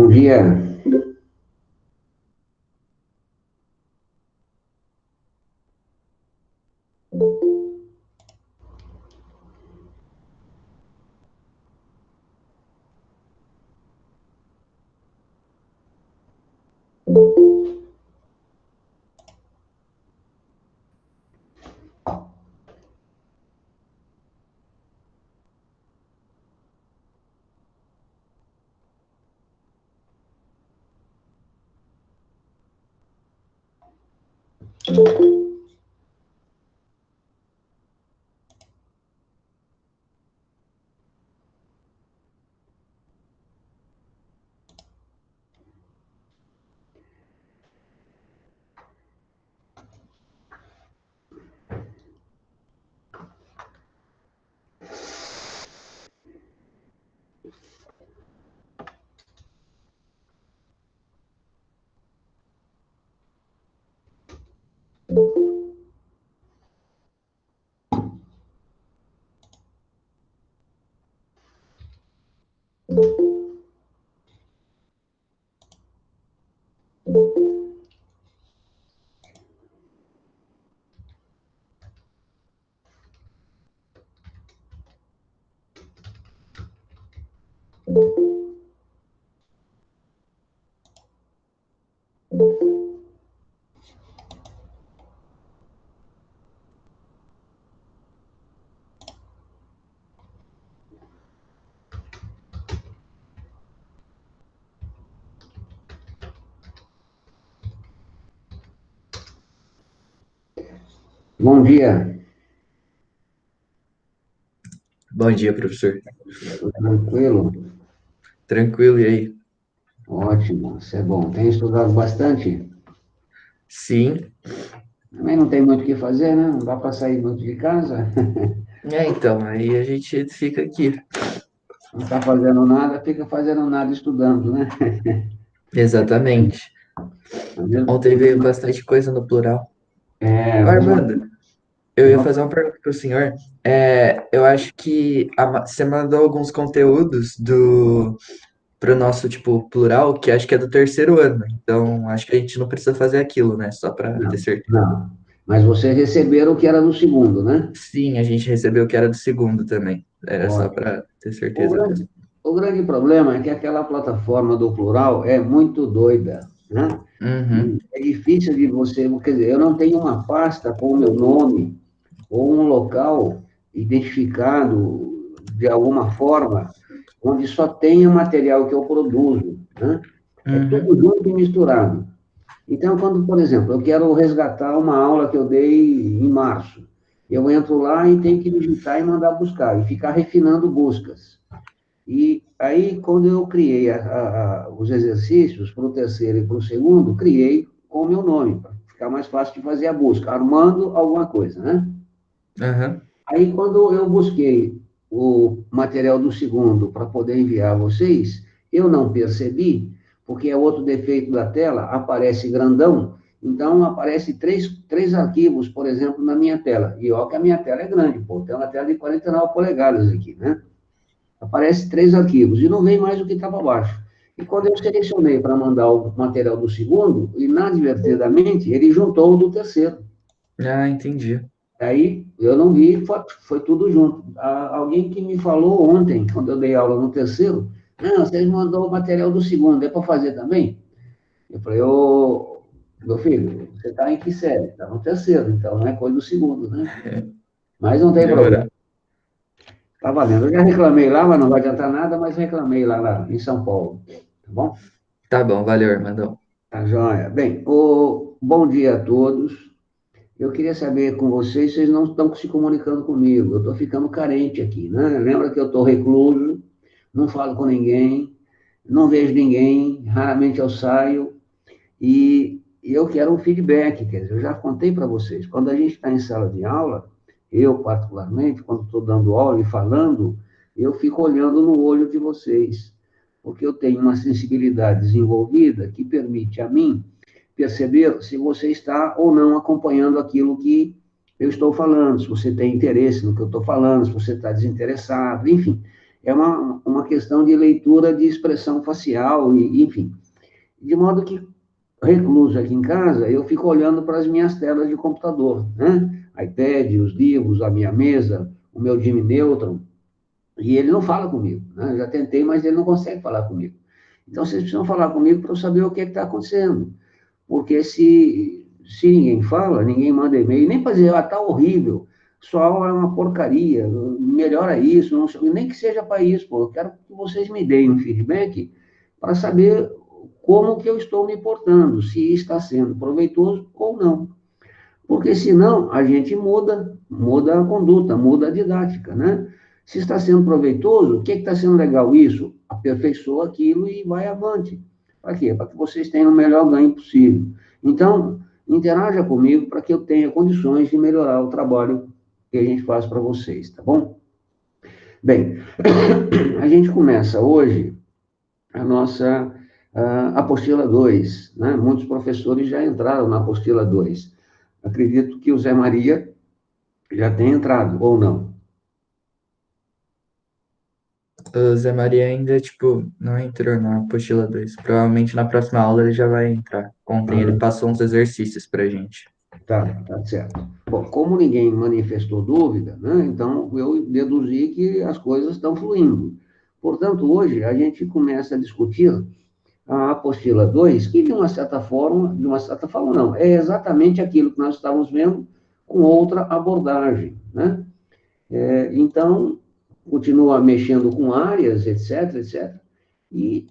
Bom dia. Bom dia. Bom dia, professor. Tudo tranquilo? Tranquilo, e aí? Ótimo, isso é bom. Tem estudado bastante? Sim. Também não tem muito o que fazer, né? Não dá para sair muito de casa. Então, aí a gente fica aqui. Não está fazendo nada, fica fazendo nada estudando, né? Exatamente. Ao mesmo Ontem tempo, veio bastante coisa no plural. Ô, mas Armando, eu ia uma, fazer uma pergunta para o senhor. Eu acho que você mandou alguns conteúdos pro nosso, tipo, plural, que acho que é do terceiro ano. Então, acho que a gente não precisa fazer aquilo, né? Só para ter não, certeza. não. Mas vocês receberam o que era no segundo, né? Sim, a gente recebeu que era do segundo também. Era só Ótimo. para ter O certeza grande, mesmo. o grande problema é que aquela plataforma do plural é muito doida, né? Uhum, E é difícil de você, quer dizer, eu não tenho uma pasta com o meu nome ou um local identificado de alguma forma, onde só tenha material que eu produzo, né? É tudo uhum, junto e misturado. Então, quando, por exemplo, eu quero resgatar uma aula que eu dei em março, eu entro lá e tenho que digitar e mandar buscar, e ficar refinando buscas. E aí, quando eu criei os exercícios para o terceiro e para o segundo, criei com o meu nome, para ficar mais fácil de fazer a busca, armando alguma coisa, né? aham, Aí, quando eu busquei o material do segundo para poder enviar a vocês, eu não percebi, porque é outro defeito da tela, aparece grandão, então aparece três arquivos, por exemplo, na minha tela. E ó que a minha tela é grande, pô, tem uma tela de 49 polegadas aqui, né? Aparece três arquivos e não vem mais o que estava abaixo. E quando eu selecionei para mandar o material do segundo, inadvertidamente, ele juntou o do terceiro. Ah, entendi. Aí eu não vi, foi tudo junto. Alguém que me falou ontem, quando eu dei aula no terceiro, não, vocês mandou o material do segundo, é para fazer também? Eu falei, ô, meu filho, você está em que série? Está no terceiro, então não é coisa do segundo, né? Mas não tem problema. Demorou. Está valendo. Eu já reclamei lá, mas não vai adiantar nada, mas reclamei lá em São Paulo. Tá bom? Tá bom, valeu, Armandão. Tá joia. Bem, bom dia a todos. Eu queria saber com vocês, vocês não estão se comunicando comigo. Eu estou ficando carente aqui, né? Lembra que eu estou recluso, não falo com ninguém, não vejo ninguém, raramente eu saio, e eu quero um feedback. Quer dizer, eu já contei para vocês, quando a gente está em sala de aula, eu particularmente, quando estou dando aula e falando, eu fico olhando no olho de vocês, porque eu tenho uma sensibilidade desenvolvida que permite a mim perceber se você está ou não acompanhando aquilo que eu estou falando, se você tem interesse no que eu estou falando, se você está desinteressado, enfim. é uma questão de leitura de expressão facial, e, enfim. De modo que, recluso aqui em casa, eu fico olhando para as minhas telas de computador, né? iPad, os livros, a minha mesa, o meu Jimmy Neutron, e ele não fala comigo, né? Eu já tentei, mas ele não consegue falar comigo. Então, vocês precisam falar comigo para eu saber o que está acontecendo. Porque se ninguém fala, ninguém manda e-mail, nem para dizer, está horrível, sua aula é uma porcaria, melhora isso, não, nem que seja para isso, pô, eu quero que vocês me deem um feedback para saber como que eu estou me portando, se está sendo proveitoso ou não. Porque senão a gente muda a conduta, muda a didática, né? Se está sendo proveitoso, o que está sendo legal isso? Aperfeiçoa aquilo e vai avante. Para quê? Para que vocês tenham o melhor ganho possível. Então, interaja comigo para que eu tenha condições de melhorar o trabalho que a gente faz para vocês, tá bom? Bem, a gente começa hoje a nossa apostila 2, né? Muitos professores já entraram na apostila 2. Acredito que o Zé Maria já tenha entrado, ou não. O Zé Maria ainda, tipo, não entrou na apostila 2. Provavelmente na próxima aula ele já vai entrar. Ontem ele Ah, passou uns exercícios pra gente. tá certo. Bom, como ninguém manifestou dúvida, né, então eu deduzi que as coisas estão fluindo. Portanto, hoje a gente começa a discutir a apostila 2, que de uma certa forma não, é exatamente aquilo que nós estávamos vendo com outra abordagem, né? Então, continua mexendo com áreas, etc, etc, e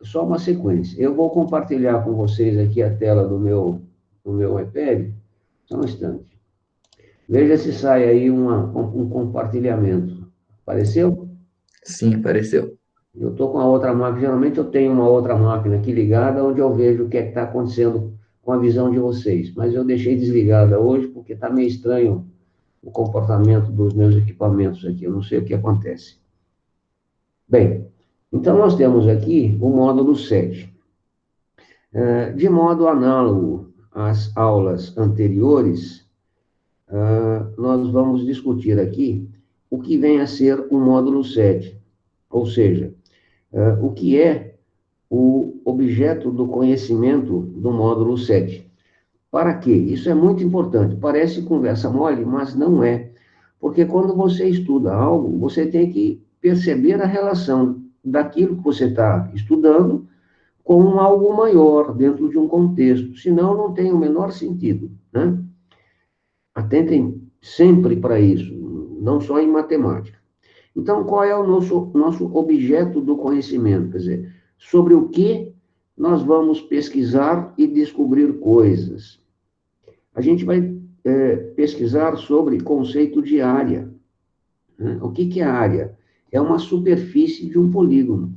só uma sequência. Eu vou compartilhar com vocês aqui a tela do meu iPad, só um instante. Veja se sai aí um compartilhamento. Apareceu? Sim, apareceu. Eu estou com a outra máquina, geralmente eu tenho uma outra máquina aqui ligada, onde eu vejo o que é que está acontecendo com a visão de vocês. Mas eu deixei desligada hoje, porque está meio estranho o comportamento dos meus equipamentos aqui, eu não sei o que acontece. Bem, então nós temos aqui o módulo 7. De modo análogo às aulas anteriores, nós vamos discutir aqui o que vem a ser o módulo 7, ou seja, o que é o objeto do conhecimento do módulo 7. Para quê? Isso é muito importante. Parece conversa mole, mas não é. Porque quando você estuda algo, você tem que perceber a relação daquilo que você está estudando com algo maior, dentro de um contexto. Senão, não tem o menor sentido, né? Atentem sempre para isso, não só em matemática. Então, qual é o nosso objeto do conhecimento? Quer dizer, sobre o que nós vamos pesquisar e descobrir coisas. A gente vai pesquisar sobre conceito de área, né? O que é área? É uma superfície de um polígono.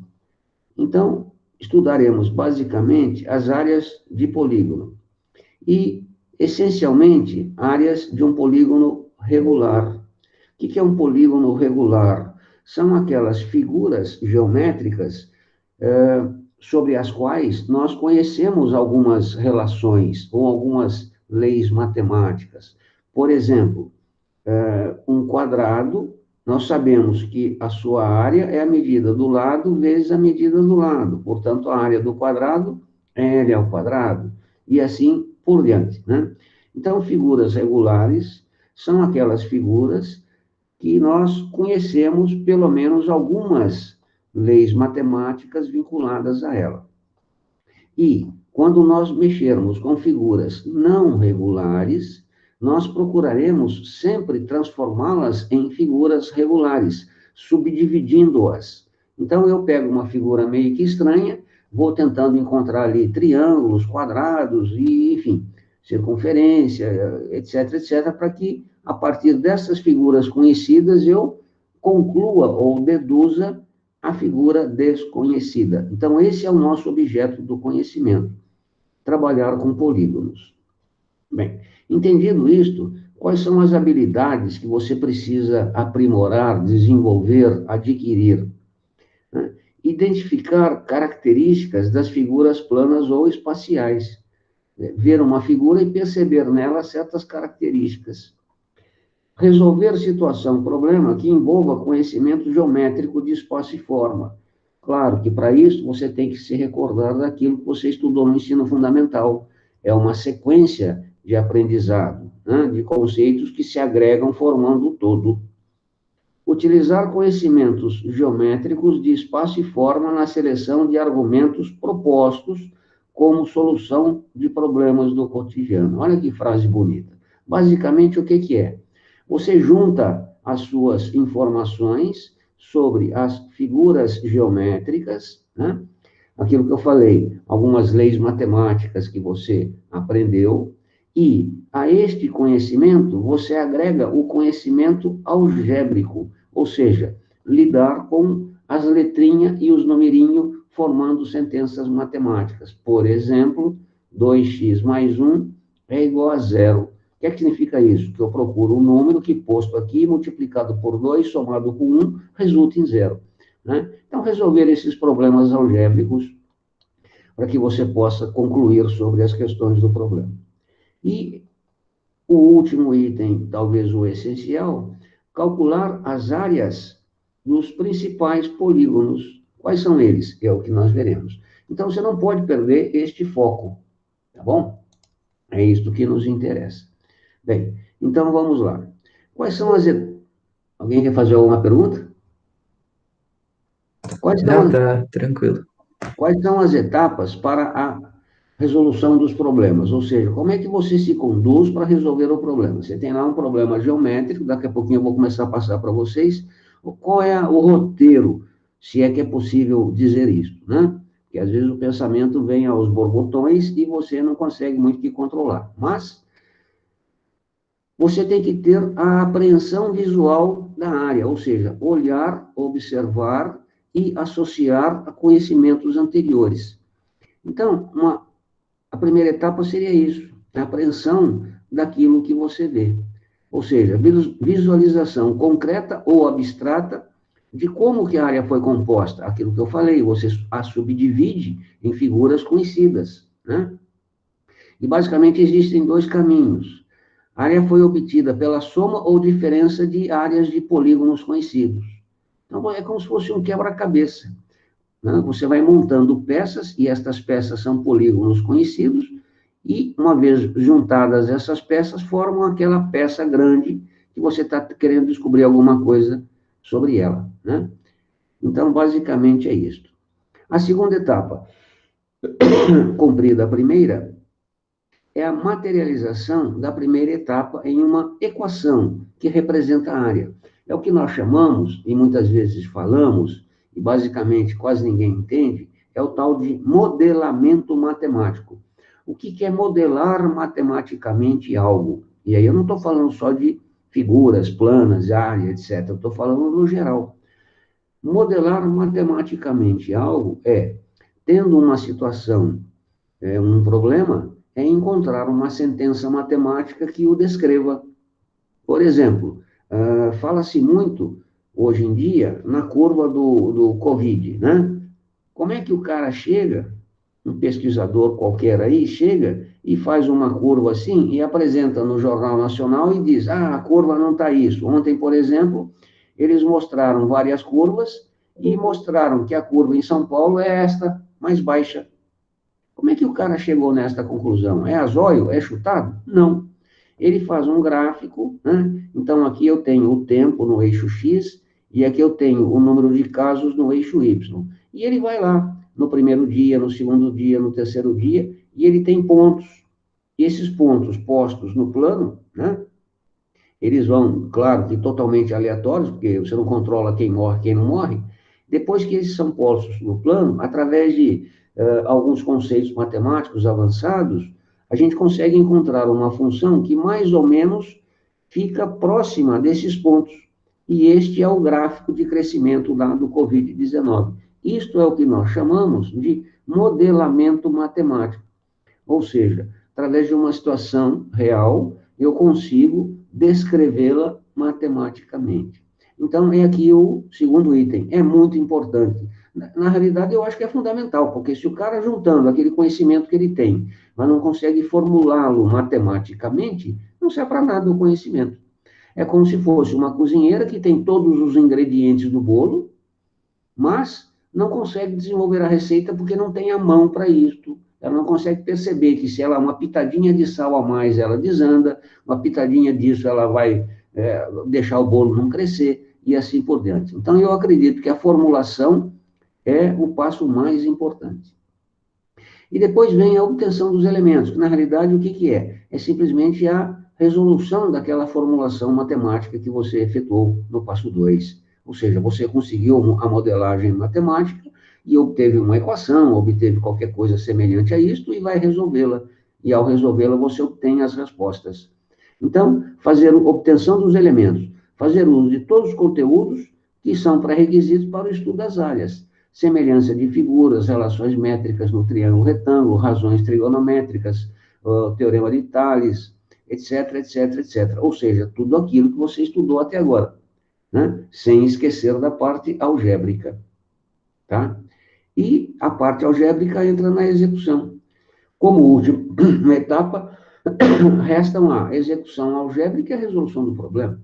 Então, estudaremos basicamente as áreas de polígono e, essencialmente, áreas de um polígono regular. O que é um polígono regular? São aquelas figuras geométricas sobre as quais nós conhecemos algumas relações ou algumas leis matemáticas. Por exemplo, um quadrado, nós sabemos que a sua área é a medida do lado vezes a medida do lado. Portanto, a área do quadrado é L ao quadrado. E assim por diante, né? Então, figuras regulares são aquelas figuras que nós conhecemos pelo menos algumas leis matemáticas vinculadas a ela. E, quando nós mexermos com figuras não regulares, nós procuraremos sempre transformá-las em figuras regulares, subdividindo-as. Então, eu pego uma figura meio que estranha, vou tentando encontrar ali triângulos, quadrados, e, enfim, circunferência, etc., etc., para que, a partir dessas figuras conhecidas, eu conclua ou deduza a figura desconhecida. Então, esse é o nosso objeto do conhecimento, trabalhar com polígonos. Bem, entendido isto, quais são as habilidades que você precisa aprimorar, desenvolver, adquirir? Né? Identificar características das figuras planas ou espaciais. Ver uma figura e perceber nela certas características. Resolver situação, problema que envolva conhecimento geométrico de espaço e forma. Claro que para isso você tem que se recordar daquilo que você estudou no ensino fundamental. É uma sequência de aprendizado, né, de conceitos que se agregam formando o todo. Utilizar conhecimentos geométricos de espaço e forma na seleção de argumentos propostos como solução de problemas do cotidiano. Olha que frase bonita. Basicamente, o que que é? Você junta as suas informações sobre as figuras geométricas, né? Aquilo que eu falei, algumas leis matemáticas que você aprendeu, e a este conhecimento você agrega o conhecimento algébrico, ou seja, lidar com as letrinhas e os numerinhos formando sentenças matemáticas. Por exemplo, 2x mais 1 é igual a zero. O que é que significa isso? Que eu procuro um número que, posto aqui, multiplicado por 2, somado com 1, resulta em zero. Né? Então, resolver esses problemas algébricos para que você possa concluir sobre as questões do problema. E o último item, talvez o essencial, calcular as áreas dos principais polígonos. Quais são eles? É o que nós veremos. Então, você não pode perder este foco, tá bom? É isto que nos interessa. Bem, então vamos lá. Quais são as... Alguém quer fazer alguma pergunta? Quais são Não, as, tá tranquilo. quais são as etapas para a resolução dos problemas? Ou seja, como é que você se conduz para resolver o problema? Você tem lá um problema geométrico, daqui a pouquinho eu vou começar a passar para vocês qual é o roteiro, se é que é possível dizer isso, né? Porque às vezes o pensamento vem aos borbotões e você não consegue muito que controlar. Mas você tem que ter a apreensão visual da área, ou seja, olhar, observar e associar a conhecimentos anteriores. Então, a primeira etapa seria isso, a apreensão daquilo que você vê. Ou seja, visualização concreta ou abstrata de como que a área foi composta. Aquilo que eu falei, você a subdivide em figuras conhecidas, né? E basicamente existem dois caminhos. A área foi obtida pela soma ou diferença de áreas de polígonos conhecidos. Então, é como se fosse um quebra-cabeça, né? Você vai montando peças, e estas peças são polígonos conhecidos, e uma vez juntadas essas peças, formam aquela peça grande que você está querendo descobrir alguma coisa sobre ela, né? Então, basicamente é isto. A segunda etapa, cumprida a primeira, é a materialização da primeira etapa em uma equação que representa a área. É o que nós chamamos, e muitas vezes falamos, e basicamente quase ninguém entende, é o tal de modelamento matemático. O que é modelar matematicamente algo? E aí eu não estou falando só de figuras planas, área, etc. Eu estou falando no geral. Modelar matematicamente algo é, tendo uma situação, um problema, é encontrar uma sentença matemática que o descreva. Por exemplo, fala-se muito, hoje em dia, na curva do Covid, né? Como é que o cara chega, um pesquisador qualquer aí, chega e faz uma curva assim e apresenta no Jornal Nacional e diz, a curva não está isso. Ontem, por exemplo, eles mostraram várias curvas e mostraram que a curva em São Paulo é esta, mais baixa. Como é que o cara chegou nesta conclusão? É a zóio? É chutado? Não. Ele faz um gráfico, né? Então aqui eu tenho o tempo no eixo X e aqui eu tenho o número de casos no eixo Y. E ele vai lá no primeiro dia, no segundo dia, no terceiro dia, e ele tem pontos. E esses pontos postos no plano, né? Eles vão, claro, que totalmente aleatórios, porque você não controla quem morre, quem não morre. Depois que eles são postos no plano, através de alguns conceitos matemáticos avançados, a gente consegue encontrar uma função que mais ou menos fica próxima desses pontos. E este é o gráfico de crescimento do Covid-19. Isto é o que nós chamamos de modelamento matemático. Ou seja, através de uma situação real, eu consigo descrevê-la matematicamente. Então, é aqui o segundo item, é muito importante. Na realidade, eu acho que é fundamental, porque se o cara juntando aquele conhecimento que ele tem, mas não consegue formulá-lo matematicamente, não serve para nada o conhecimento. É como se fosse uma cozinheira que tem todos os ingredientes do bolo, mas não consegue desenvolver a receita porque não tem a mão para isso. Ela não consegue perceber que se ela uma pitadinha de sal a mais, ela desanda, uma pitadinha disso ela vai deixar o bolo não crescer, e assim por diante. Então, eu acredito que a formulação é o passo mais importante. E depois vem a obtenção dos elementos, que na realidade o que, que é? É simplesmente a resolução daquela formulação matemática que você efetuou no passo 2. Ou seja, você conseguiu a modelagem matemática e obteve uma equação, obteve qualquer coisa semelhante a isto e vai resolvê-la. E ao resolvê-la, você obtém as respostas. Então, fazer a obtenção dos elementos, fazer uso de todos os conteúdos que são pré-requisitos para o estudo das áreas. Semelhança de figuras, relações métricas no triângulo retângulo, razões trigonométricas, teorema de Tales, etc, etc, etc. Ou seja, tudo aquilo que você estudou até agora, né? Sem esquecer da parte algébrica, tá? E a parte algébrica entra na execução. Como última etapa, restam a execução algébrica e a resolução do problema.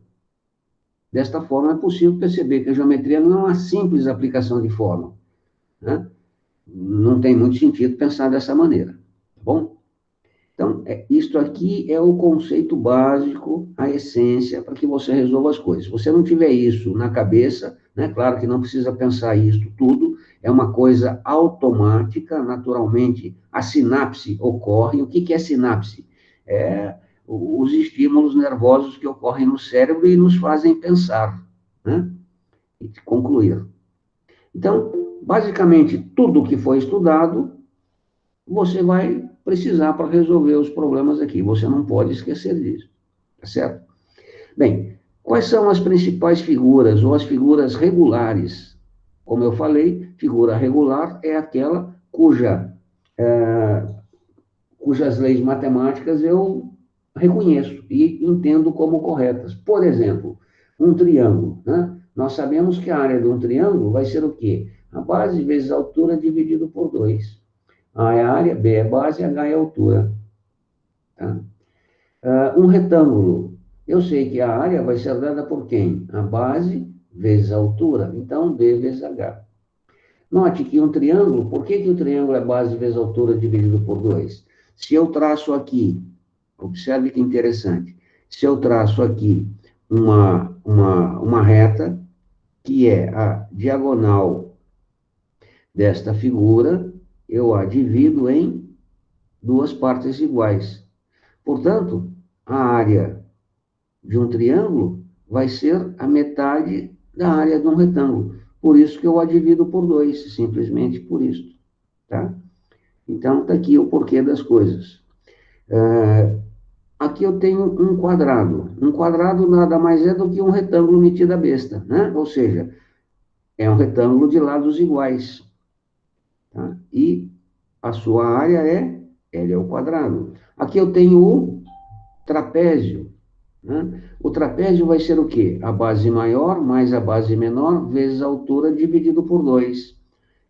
Desta forma, é possível perceber que a geometria não é uma simples aplicação de fórmula, né? Não tem muito sentido pensar dessa maneira, tá bom? Então, isto aqui é o conceito básico, a essência, para que você resolva as coisas. Se você não tiver isso na cabeça, né, claro que não precisa pensar isso tudo, é uma coisa automática, naturalmente, a sinapse ocorre. O que que é sinapse? É os estímulos nervosos que ocorrem no cérebro e nos fazem pensar, né, e concluir. Então, basicamente, tudo que foi estudado, você vai precisar para resolver os problemas aqui. Você não pode esquecer disso, tá certo? Bem, quais são as principais figuras ou as figuras regulares? Como eu falei, figura regular é aquela cujas leis matemáticas eu reconheço e entendo como corretas. Por exemplo, um triângulo, né? Nós sabemos que a área de um triângulo vai ser o quê? A base vezes a altura dividido por 2. A é a área, B é base, H é a altura. Tá? Um retângulo. Eu sei que a área vai ser dada por quem? A base vezes a altura. Então, B vezes H. Note que um triângulo, por que o triângulo é base vezes altura dividido por 2? Se eu traço aqui, observe que interessante, se eu traço aqui uma reta, que é a diagonal desta figura, eu a divido em duas partes iguais. Portanto, a área de um triângulo vai ser a metade da área de um retângulo. Por isso que eu a divido por 2, simplesmente por isso, tá? Então, está aqui o porquê das coisas. Aqui eu tenho um quadrado. Um quadrado nada mais é do que um retângulo metido à besta, né? Ou seja, é um retângulo de lados iguais, tá? E a sua área é L ao quadrado. Aqui eu tenho o trapézio, né? O trapézio vai ser o quê? A base maior mais a base menor vezes a altura dividido por 2.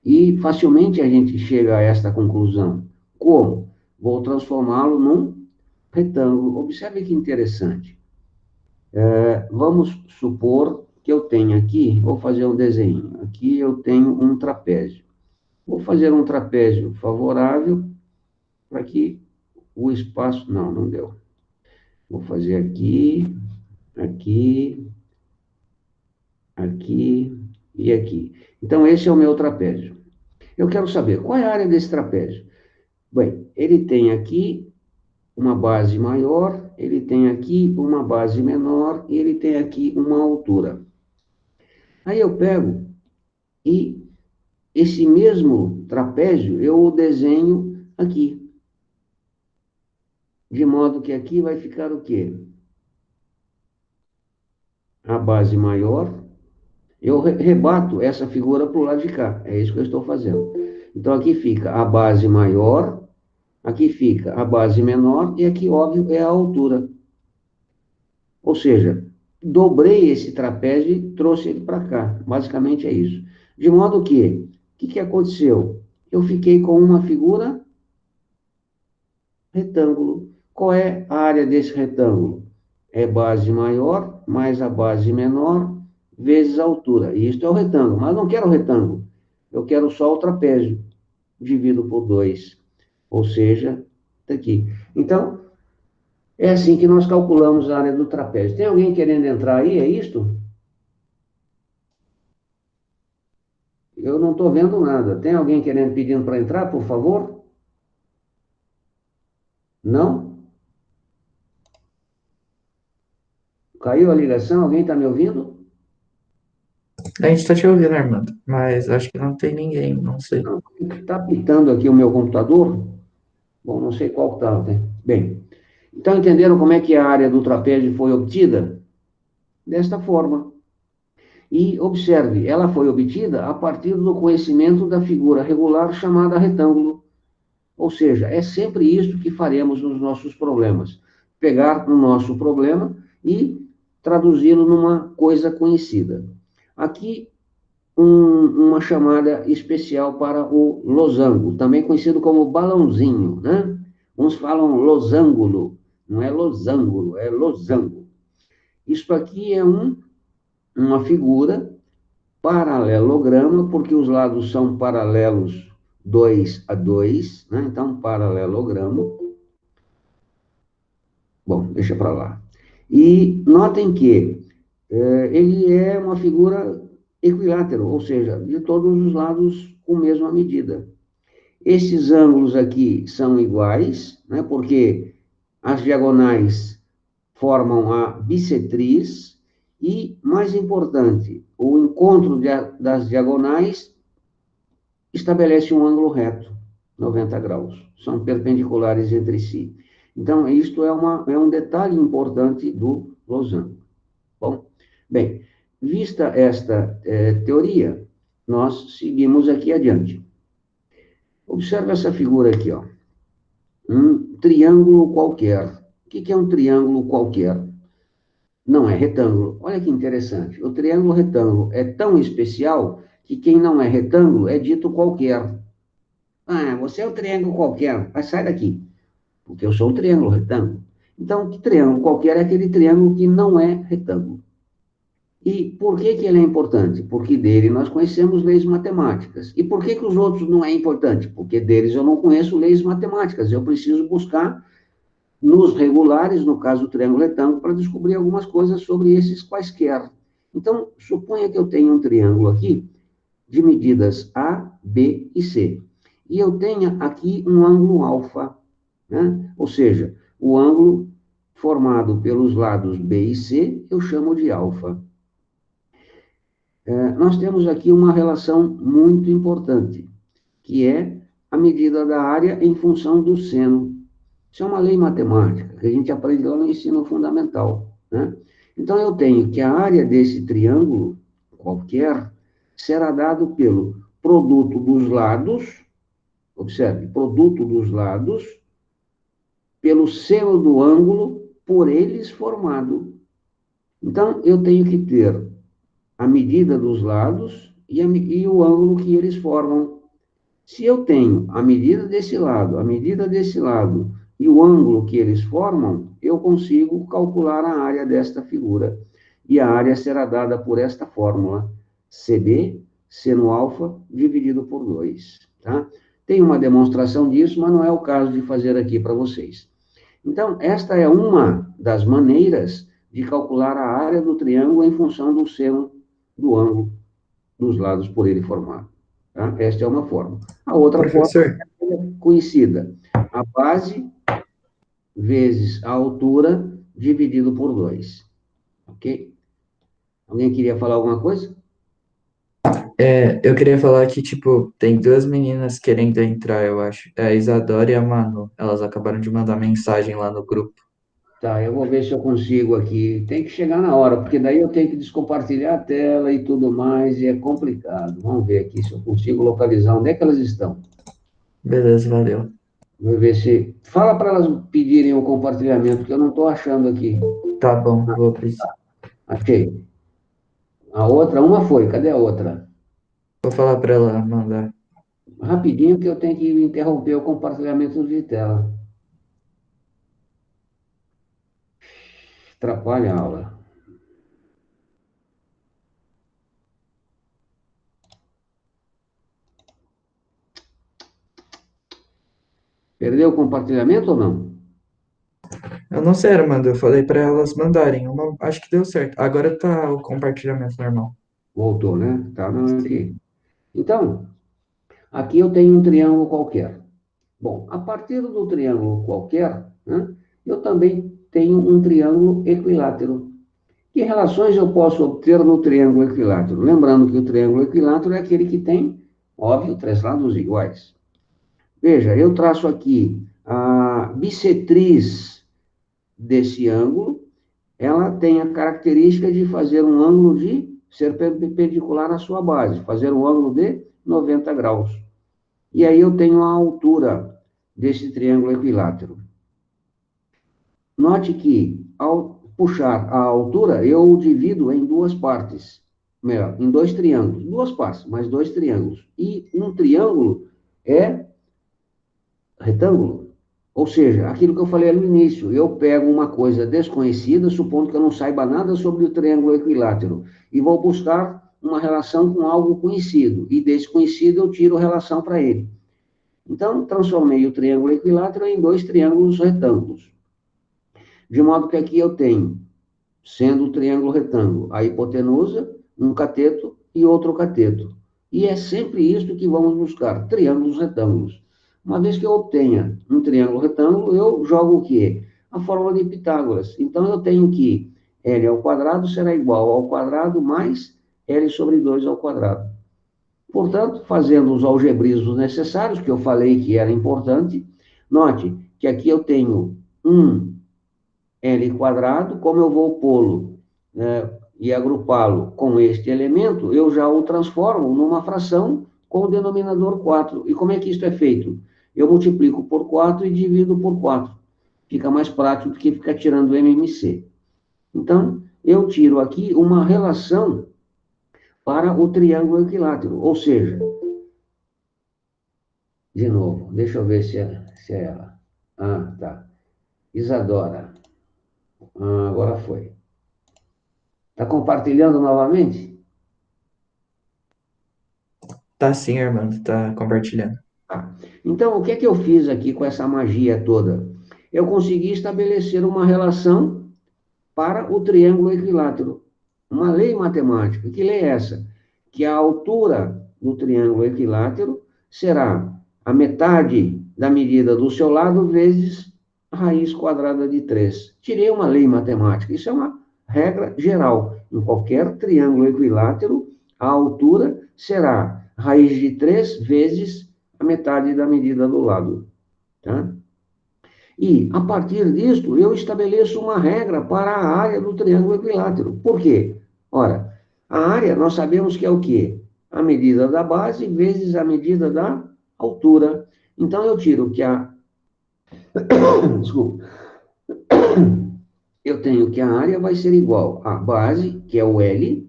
E facilmente a gente chega a esta conclusão. Como? Vou transformá-lo num retângulo. Observe que interessante. Vamos supor que eu tenho aqui, vou fazer um desenho. Aqui eu tenho um trapézio. Vou fazer um trapézio favorável para que o espaço... Não, não deu. Vou fazer aqui, aqui, aqui e aqui. Então, esse é o meu trapézio. Eu quero saber qual é a área desse trapézio. Bem, ele tem aqui uma base maior, ele tem aqui uma base menor e ele tem aqui uma altura. Aí eu pego e esse mesmo trapézio eu o desenho aqui. De modo que aqui vai ficar o quê? A base maior. Eu rebato essa figura para o lado de cá. É isso que eu estou fazendo. Então, aqui fica a base maior, aqui fica a base menor, e aqui, óbvio, é a altura. Ou seja, dobrei esse trapézio e trouxe ele para cá. Basicamente é isso. De modo que, o que aconteceu? Eu fiquei com uma figura retângulo. Qual é a área desse retângulo? É base maior mais a base menor vezes a altura. E isto é o retângulo, mas não quero o retângulo. Eu quero só o trapézio. Divido por 2. Ou seja, está aqui. Então, é assim que nós calculamos a área do trapézio. Tem alguém querendo entrar aí? É isto? Eu não estou vendo nada. Tem alguém querendo pedindo para entrar, por favor? Não? Caiu a ligação? Alguém está me ouvindo? A gente tá te ouvindo, Armando, mas acho que não tem ninguém, não sei. Não. Está pitando aqui o meu computador? Bom, não sei qual está, né? Bem, então entenderam como é que a área do trapézio foi obtida? Desta forma. E observe, ela foi obtida a partir do conhecimento da figura regular chamada retângulo. Ou seja, é sempre isso que faremos nos nossos problemas. Pegar o nosso problema e traduzi-lo numa coisa conhecida. Aqui, uma chamada especial para o losango, também conhecido como balãozinho, né? Uns falam losangulo, não é losangulo, é losango. Isso aqui é uma figura paralelograma, porque os lados são paralelos 2 a 2, né? Então, paralelogramo. Bom, deixa para lá. E notem que ele é uma figura equilátero, ou seja, de todos os lados com a mesma medida. Esses ângulos aqui são iguais, né? Porque as diagonais formam a bissetriz e, mais importante, o encontro das diagonais estabelece um ângulo reto, 90 graus. São perpendiculares entre si. Então, isto é um detalhe importante do losango. Bom, bem, vista esta teoria, nós seguimos aqui adiante. Observe essa figura aqui, ó. Um triângulo qualquer. O que é um triângulo qualquer? Não é retângulo. Olha que interessante. O triângulo retângulo é tão especial que quem não é retângulo é dito qualquer. Ah, você é um triângulo qualquer. Mas sai daqui, porque eu sou um triângulo retângulo. Então, que triângulo qualquer é aquele triângulo que não é retângulo. E por que que ele é importante? Porque dele nós conhecemos leis matemáticas. E por que que os outros não é importante? Porque deles eu não conheço leis matemáticas. Eu preciso buscar nos regulares, no caso do triângulo retângulo, para descobrir algumas coisas sobre esses quaisquer. Então, suponha que eu tenho um triângulo aqui de medidas A, B e C. E eu tenha aqui um ângulo alfa, né? Ou seja, o ângulo formado pelos lados B e C eu chamo de alfa. Nós temos aqui uma relação muito importante, que é a medida da área em função do seno. Isso é uma lei matemática que a gente aprende lá no ensino fundamental, né? Então, eu tenho que a área desse triângulo, qualquer, será dado pelo produto dos lados, observe, produto dos lados, pelo seno do ângulo, por eles formado. Então, eu tenho que ter a medida dos lados e o ângulo que eles formam. Se eu tenho a medida desse lado, a medida desse lado e o ângulo que eles formam, eu consigo calcular a área desta figura. E a área será dada por esta fórmula, CD, seno alfa, dividido por 2. Tá? Tem uma demonstração disso, mas não é o caso de fazer aqui para vocês. Então, esta é uma das maneiras de calcular a área do triângulo em função do seno do ângulo dos lados por ele formado. Tá? Esta é uma forma. A outra forma Professor, é conhecida. A base vezes a altura dividido por 2. Ok? Alguém queria falar alguma coisa? eu queria falar que, tipo, tem duas meninas querendo entrar, eu acho. É a Isadora e a Manu. Elas acabaram de mandar mensagem lá no grupo. Tá, eu vou ver se eu consigo aqui. Tem que chegar na hora, porque daí eu tenho que descompartilhar a tela e tudo mais, e é complicado. Vamos ver aqui se eu consigo localizar onde é que elas estão. Beleza, valeu. Vou ver se. Fala para elas pedirem o compartilhamento, que eu não estou achando aqui. Tá bom, vou precisar. Achei. A outra, uma foi, cadê a outra? Vou falar pra ela mandar. Rapidinho, que eu tenho que interromper o compartilhamento de tela. Atrapalha a aula. Perdeu o compartilhamento ou não? Eu não sei, Armando, eu falei para elas mandarem. Acho que deu certo. Agora tá o compartilhamento normal. Voltou, né? Tá, não, Sim. aqui. Então, aqui eu tenho um triângulo qualquer. Bom, a partir do triângulo qualquer, né, eu também tenho um triângulo equilátero. Que relações eu posso obter no triângulo equilátero? Lembrando que o triângulo equilátero é aquele que tem, óbvio, três lados iguais. Veja, eu traço aqui a bissetriz desse ângulo, ela tem a característica de fazer um ângulo de ser perpendicular à sua base, fazer um ângulo de 90 graus. E aí eu tenho a altura desse triângulo equilátero. Note que, ao puxar a altura, eu divido em duas partes. Melhor, em dois triângulos. Duas partes, mas dois triângulos. E um triângulo é retângulo. Ou seja, aquilo que eu falei no início, eu pego uma coisa desconhecida, supondo que eu não saiba nada sobre o triângulo equilátero, e vou buscar uma relação com algo conhecido. E desse conhecido eu tiro relação para ele. Então, transformei o triângulo equilátero em dois triângulos retângulos. De modo que aqui eu tenho, sendo o triângulo retângulo, a hipotenusa, um cateto e outro cateto. E é sempre isso que vamos buscar, triângulos retângulos. Uma vez que eu obtenha um triângulo retângulo, eu jogo o quê? A fórmula de Pitágoras. Então, eu tenho que L ao quadrado será igual ao quadrado mais L sobre 2 ao quadrado. Portanto, fazendo os algebrismos necessários, que eu falei que era importante, note que aqui eu tenho um L quadrado, como eu vou pô-lo, né, e agrupá-lo com este elemento, eu já o transformo numa fração com o denominador 4. E como é que isso é feito? Eu multiplico por 4 e divido por 4. Fica mais prático do que ficar tirando MMC. Então, eu tiro aqui uma relação para o triângulo equilátero, ou seja, de novo, deixa eu ver se é ela. Ah, tá. Isadora. Ah, agora foi. Está compartilhando novamente? Tá sim, Armando, tá compartilhando. Tá. Então, o que é que eu fiz aqui com essa magia toda? Eu consegui estabelecer uma relação para o triângulo equilátero. Uma lei matemática. Que lei é essa? Que a altura do triângulo equilátero será a metade da medida do seu lado vezes a raiz quadrada de 3. Tirei uma lei matemática. Isso é uma regra geral. Em qualquer triângulo equilátero, a altura será raiz de 3 vezes a metade da medida do lado. Tá? E, a partir disto, eu estabeleço uma regra para a área do triângulo equilátero. Por quê? Ora, a área nós sabemos que é o quê? A medida da base vezes a medida da altura. Então, eu tiro que a... Desculpa. Eu tenho que a área vai ser igual à base, que é o L,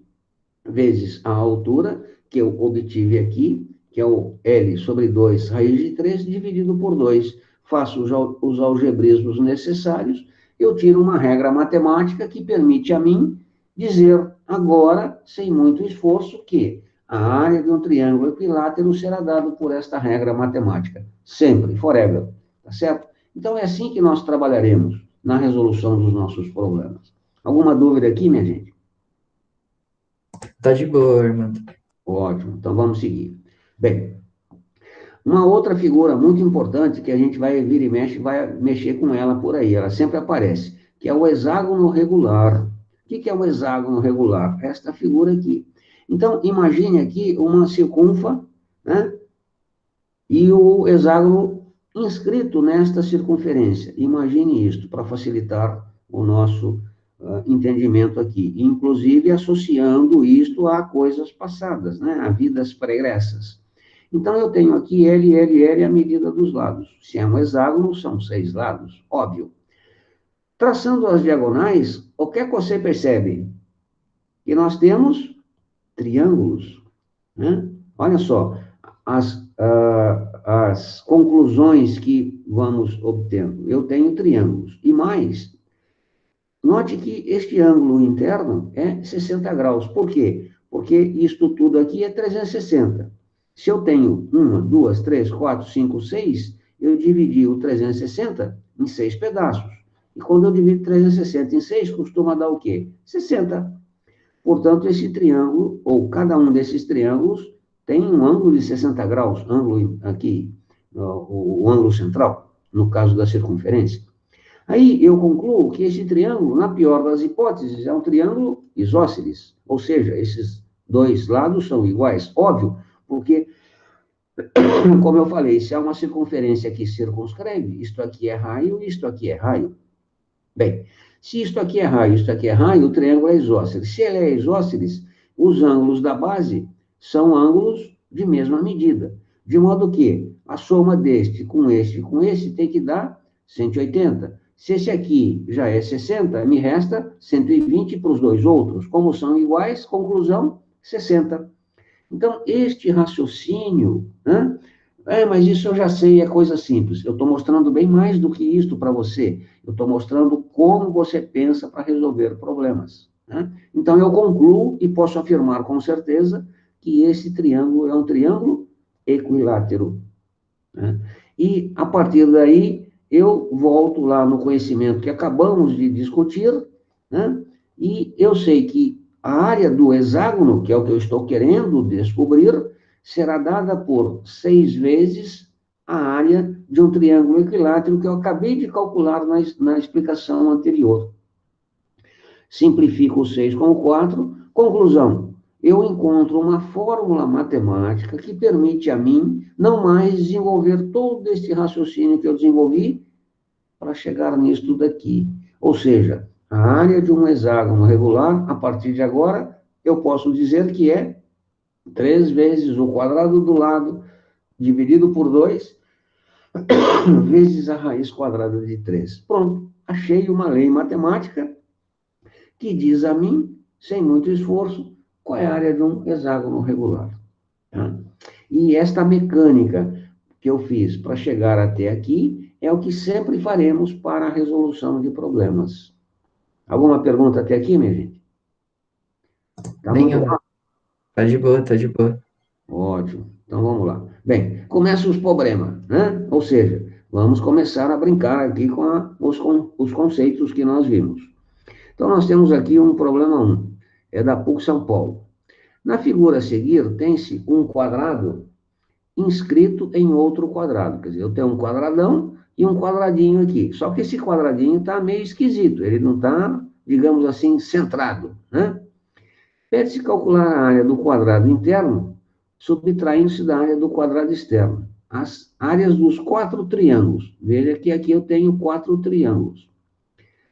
vezes a altura, que eu obtive aqui, que é o L sobre 2 raiz de 3, dividido por 2. Faço os algebrismos necessários, eu tiro uma regra matemática que permite a mim dizer agora, sem muito esforço, que a área de um triângulo equilátero será dado por esta regra matemática. Sempre, forever. Tá certo? Então, é assim que nós trabalharemos na resolução dos nossos problemas. Alguma dúvida aqui, minha gente? Tá de boa, Armando. Ótimo, então vamos seguir. Bem, uma outra figura muito importante que a gente vai vir e mexe, vai mexer com ela por aí, ela sempre aparece, que é o hexágono regular. O que é o hexágono regular? Esta figura aqui. Então, imagine aqui uma circunfa, né? E o hexágono inscrito nesta circunferência. Imagine isto, para facilitar o nosso entendimento aqui. Inclusive associando isto a coisas passadas, né? A vidas pregressas. Então, eu tenho aqui L, L, L, a medida dos lados. Se é um hexágono, são 6 lados, óbvio. Traçando as diagonais, o que é que você percebe? Que nós temos triângulos, né? Olha só, as conclusões que vamos obtendo. Eu tenho triângulos. E mais, note que este ângulo interno é 60 graus. Por quê? Porque isto tudo aqui é 360. Se eu tenho uma, duas, três, quatro, cinco, seis, eu dividi o 360 em 6 pedaços. E quando eu divido 360 em 6, costuma dar o quê? 60. Portanto, esse triângulo, ou cada um desses triângulos, tem um ângulo de 60 graus, ângulo aqui, o ângulo central, no caso da circunferência. Aí eu concluo que esse triângulo, na pior das hipóteses, é um triângulo isósceles, ou seja, esses dois lados são iguais, óbvio, porque, como eu falei, se há uma circunferência que circunscreve, isto aqui é raio e isto aqui é raio. Bem, se isto aqui é raio, isto aqui é raio, o triângulo é isósceles. Se ele é isósceles, os ângulos da base são ângulos de mesma medida. De modo que a soma deste com este tem que dar 180. Se esse aqui já é 60, me resta 120 para os dois outros. Como são iguais, conclusão, 60. Então, este raciocínio, né? Mas isso eu já sei, é coisa simples. Eu estou mostrando bem mais do que isto para você. Eu estou mostrando como você pensa para resolver problemas, né? Então, eu concluo e posso afirmar com certeza que esse triângulo é um triângulo equilátero, né? E, a partir daí, eu volto lá no conhecimento que acabamos de discutir, né? E eu sei que a área do hexágono, que é o que eu estou querendo descobrir, será dada por 6 vezes a área de um triângulo equilátero que eu acabei de calcular na explicação anterior. Simplifico o 6 com o 4. Conclusão, eu encontro uma fórmula matemática que permite a mim não mais desenvolver todo este raciocínio que eu desenvolvi para chegar nisto daqui. Ou seja, a área de um hexágono regular, a partir de agora, eu posso dizer que é 3 vezes o quadrado do lado, dividido por 2, vezes a raiz quadrada de 3. Pronto, achei uma lei matemática que diz a mim, sem muito esforço, qual é a área de um hexágono regular. Tá? E esta mecânica que eu fiz para chegar até aqui é o que sempre faremos para a resolução de problemas. Alguma pergunta até aqui, minha gente? Tá muito Nenhuma. rápido? Tá de boa, tá de boa. Ótimo. Então vamos lá. Bem, começam os problemas, né? Ou seja, vamos começar a brincar aqui com os conceitos que nós vimos. Então nós temos aqui um problema 1, é da PUC São Paulo. Na figura a seguir, tem-se um quadrado inscrito em outro quadrado. Quer dizer, eu tenho um quadradão e um quadradinho aqui. Só que esse quadradinho está meio esquisito, ele não está, digamos assim, centrado, né? Pede-se calcular a área do quadrado interno, subtraindo-se da área do quadrado externo. As áreas dos 4 triângulos. Veja que aqui eu tenho 4 triângulos.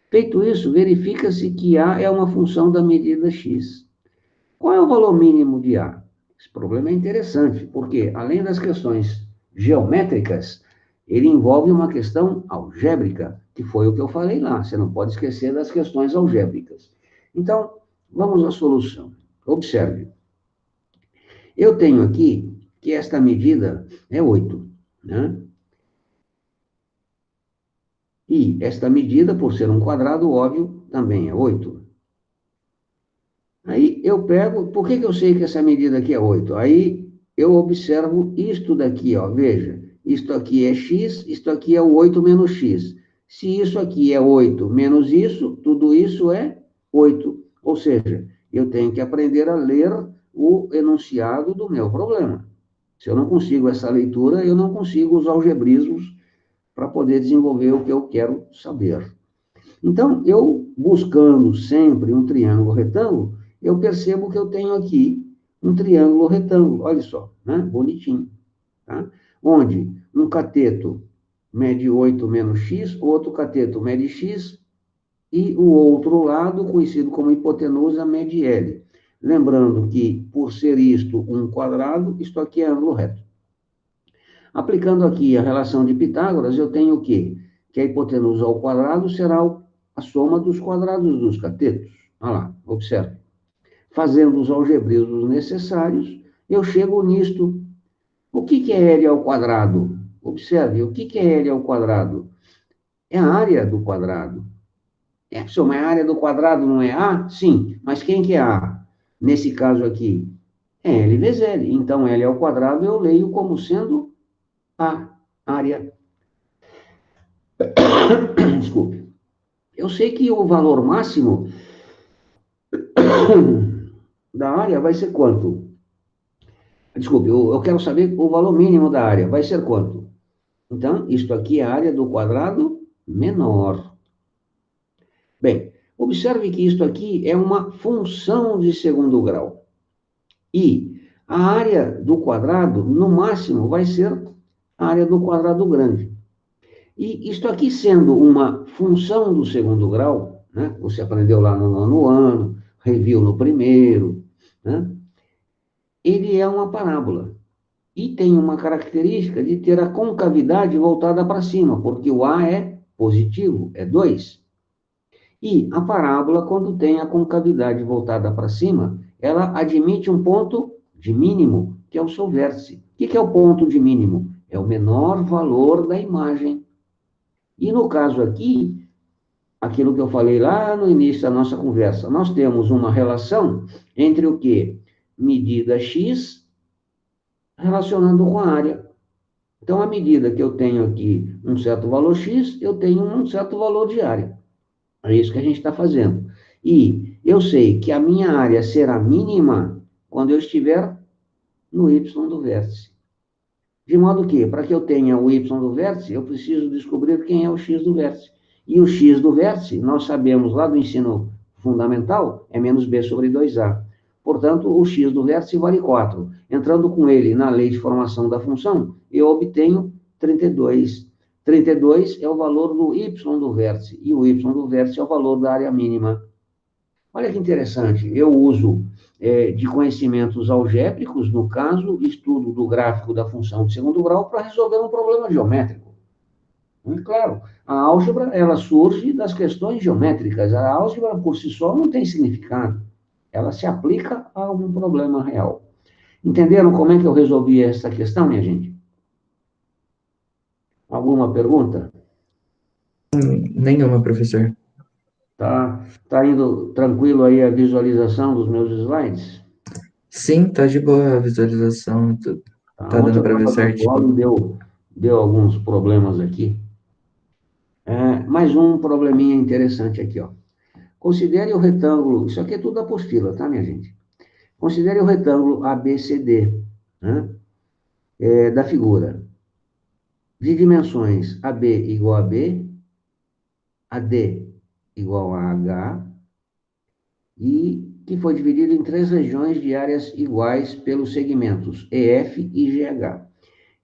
Feito isso, verifica-se que A é uma função da medida x. Qual é o valor mínimo de A? Esse problema é interessante, porque, além das questões geométricas, ele envolve uma questão algébrica, que foi o que eu falei lá. Você não pode esquecer das questões algébricas. Então, vamos à solução. Observe. Eu tenho aqui que esta medida é 8, né? E esta medida, por ser um quadrado, óbvio, também é 8. Aí eu pego, por que eu sei que essa medida aqui é 8? Aí eu observo isto daqui, ó, veja, isto aqui é x, isto aqui é o 8 menos x. Se isso aqui é 8 menos isso, tudo isso é 8. Ou seja, eu tenho que aprender a ler o enunciado do meu problema. Se eu não consigo essa leitura, eu não consigo os algebrismos para poder desenvolver o que eu quero saber. Então, eu buscando sempre um triângulo retângulo, eu percebo que eu tenho aqui um triângulo retângulo, olha só, né? Bonitinho, tá? Onde um cateto mede 8 menos x, o outro cateto mede x, e o outro lado, conhecido como hipotenusa, mede L. Lembrando que, por ser isto um quadrado, isto aqui é ângulo reto. Aplicando aqui a relação de Pitágoras, eu tenho o quê? Que a hipotenusa ao quadrado será a soma dos quadrados dos catetos. Olha lá, observe. Fazendo os algebrismos necessários, eu chego nisto. O que é L ao quadrado? Observe, o que é L ao quadrado? É a área do quadrado. Mas a área do quadrado não é A? Sim, mas quem que é A? Nesse caso aqui, é L vezes L. Então, L ao quadrado eu leio como sendo a área. Desculpe. Eu sei que o valor máximo da área vai ser quanto? Desculpe, eu quero saber o valor mínimo da área. Vai ser quanto? Então, isto aqui é a área do quadrado menor. Bem, observe que isto aqui é uma função de segundo grau. E a área do quadrado, no máximo, vai ser a área do quadrado grande. E isto aqui sendo uma função do segundo grau, né? Você aprendeu lá no nono ano, reviu no primeiro, né? Ele é uma parábola. E tem uma característica de ter a concavidade voltada para cima, porque o A é positivo, é 2. E a parábola, quando tem a concavidade voltada para cima, ela admite um ponto de mínimo, que é o seu vértice. O que é o ponto de mínimo? É o menor valor da imagem. E no caso aqui, aquilo que eu falei lá no início da nossa conversa, nós temos uma relação entre o quê? Medida x relacionando com a área. Então, à medida que eu tenho aqui um certo valor x, eu tenho um certo valor de área. É isso que a gente está fazendo. E eu sei que a minha área será mínima quando eu estiver no y do vértice. De modo que, para que eu tenha o y do vértice, eu preciso descobrir quem é o x do vértice. E o x do vértice, nós sabemos lá do ensino fundamental, é menos b sobre 2a. Portanto, o x do vértice vale 4. Entrando com ele na lei de formação da função, eu obtenho 32. 32 é o valor do y do vértice, e o y do vértice é o valor da área mínima. Olha que interessante, eu uso de conhecimentos algébricos, no caso, estudo do gráfico da função de segundo grau para resolver um problema geométrico. Muito claro, a álgebra, ela surge das questões geométricas. A álgebra, por si só, não tem significado. Ela se aplica a algum problema real. Entenderam como é que eu resolvi essa questão, minha gente? Alguma pergunta? Nenhuma, professor. Tá indo tranquilo aí a visualização dos meus slides? Sim, tá de boa a visualização, Tá, tá ontem dando eu para ver estava dando aula certinho. e deu alguns problemas aqui. Mais um probleminha interessante aqui, ó. Considere o retângulo, isso aqui é tudo apostila, tá, minha gente? Considere o retângulo ABCD, né, da figura, de dimensões AB igual a B, AD igual a H, e que foi dividido em 3 regiões de áreas iguais pelos segmentos EF e GH.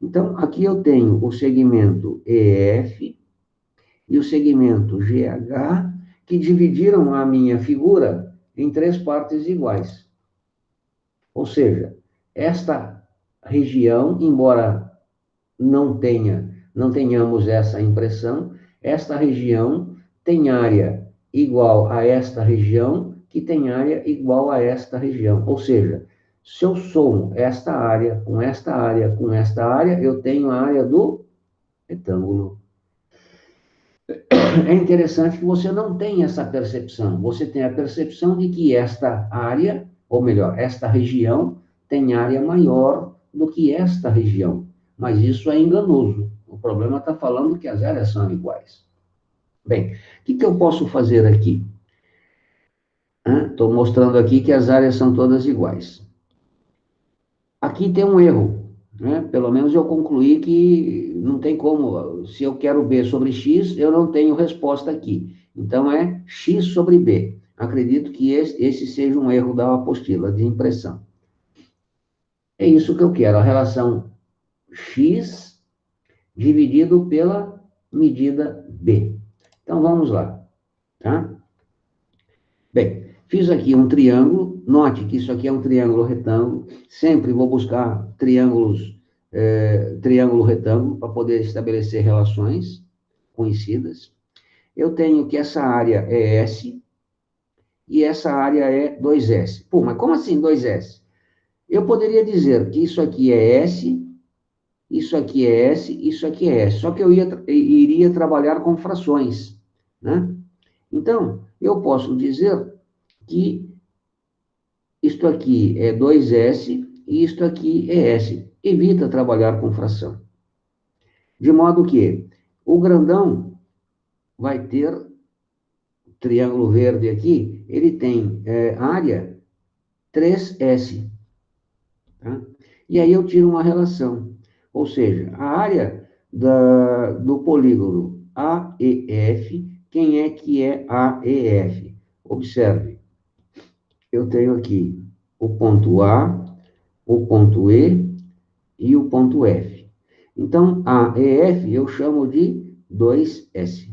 Então, aqui eu tenho o segmento EF e o segmento GH, que dividiram a minha figura em 3 partes iguais. Ou seja, esta região, embora não tenhamos essa impressão, esta região tem área igual a esta região, que tem área igual a esta região. Ou seja, se eu somo esta área com esta área com esta área, eu tenho a área do retângulo. É interessante que você não tem essa percepção. Você tem a percepção de que esta área, ou melhor, esta região, tem área maior do que esta região. Mas isso é enganoso. O problema está falando que as áreas são iguais. Bem, o que eu posso fazer aqui? Estou mostrando aqui que as áreas são todas iguais. Aqui tem um erro, né? Pelo menos eu concluí que não tem como, se eu quero B sobre X, eu não tenho resposta aqui. Então, é X sobre B. Acredito que esse seja um erro da apostila de impressão. É isso que eu quero, a relação X dividido pela medida B. Então, vamos lá, tá? Bem, fiz aqui um triângulo, note que isso aqui é um triângulo retângulo, sempre vou buscar triângulo retângulo, para poder estabelecer relações conhecidas. Eu tenho que essa área é S, e essa área é 2S. Pô, mas como assim 2S? Eu poderia dizer que isso aqui é S, isso aqui é S, isso aqui é S, só que eu iria trabalhar com frações, né? Então, eu posso dizer que isto aqui é 2S e isto aqui é S. Evita trabalhar com fração. De modo que o grandão vai ter, triângulo verde aqui, ele tem área 3S. Tá? E aí eu tiro uma relação. Ou seja, a área do polígono AEF, quem é que é AEF? Observe, eu tenho aqui o ponto A, o ponto E e o ponto F. Então, AEF eu chamo de 2S.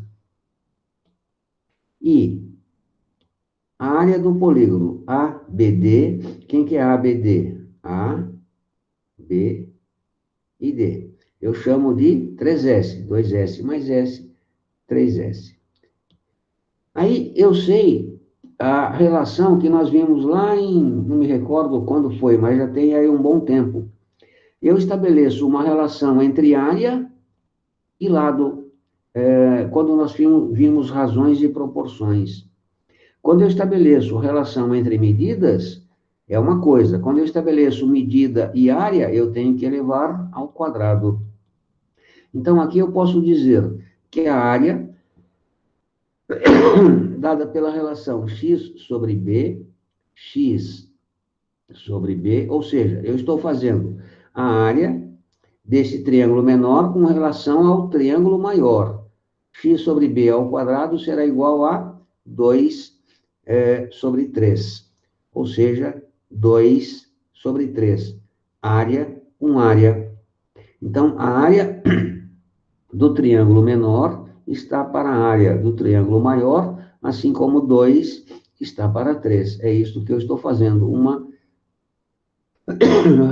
E a área do polígono ABD, quem que é ABD? A, B e D. Eu chamo de 3S, 2S mais S, 3S. Aí eu sei a relação que nós vimos lá não me recordo quando foi, mas já tem aí um bom tempo. Eu estabeleço uma relação entre área e lado, quando nós vimos razões e proporções. Quando eu estabeleço relação entre medidas, é uma coisa. Quando eu estabeleço medida e área, eu tenho que elevar ao quadrado. Então, aqui eu posso dizer que a área, dada pela relação x sobre b, x sobre b, ou seja, eu estou fazendo a área desse triângulo menor com relação ao triângulo maior. X sobre b ao quadrado será igual a 2 sobre 3, ou seja, 2 sobre 3. Área com área. Então, a área do triângulo menor está para a área do triângulo maior, assim como 2 está para 3. É isso que eu estou fazendo, uma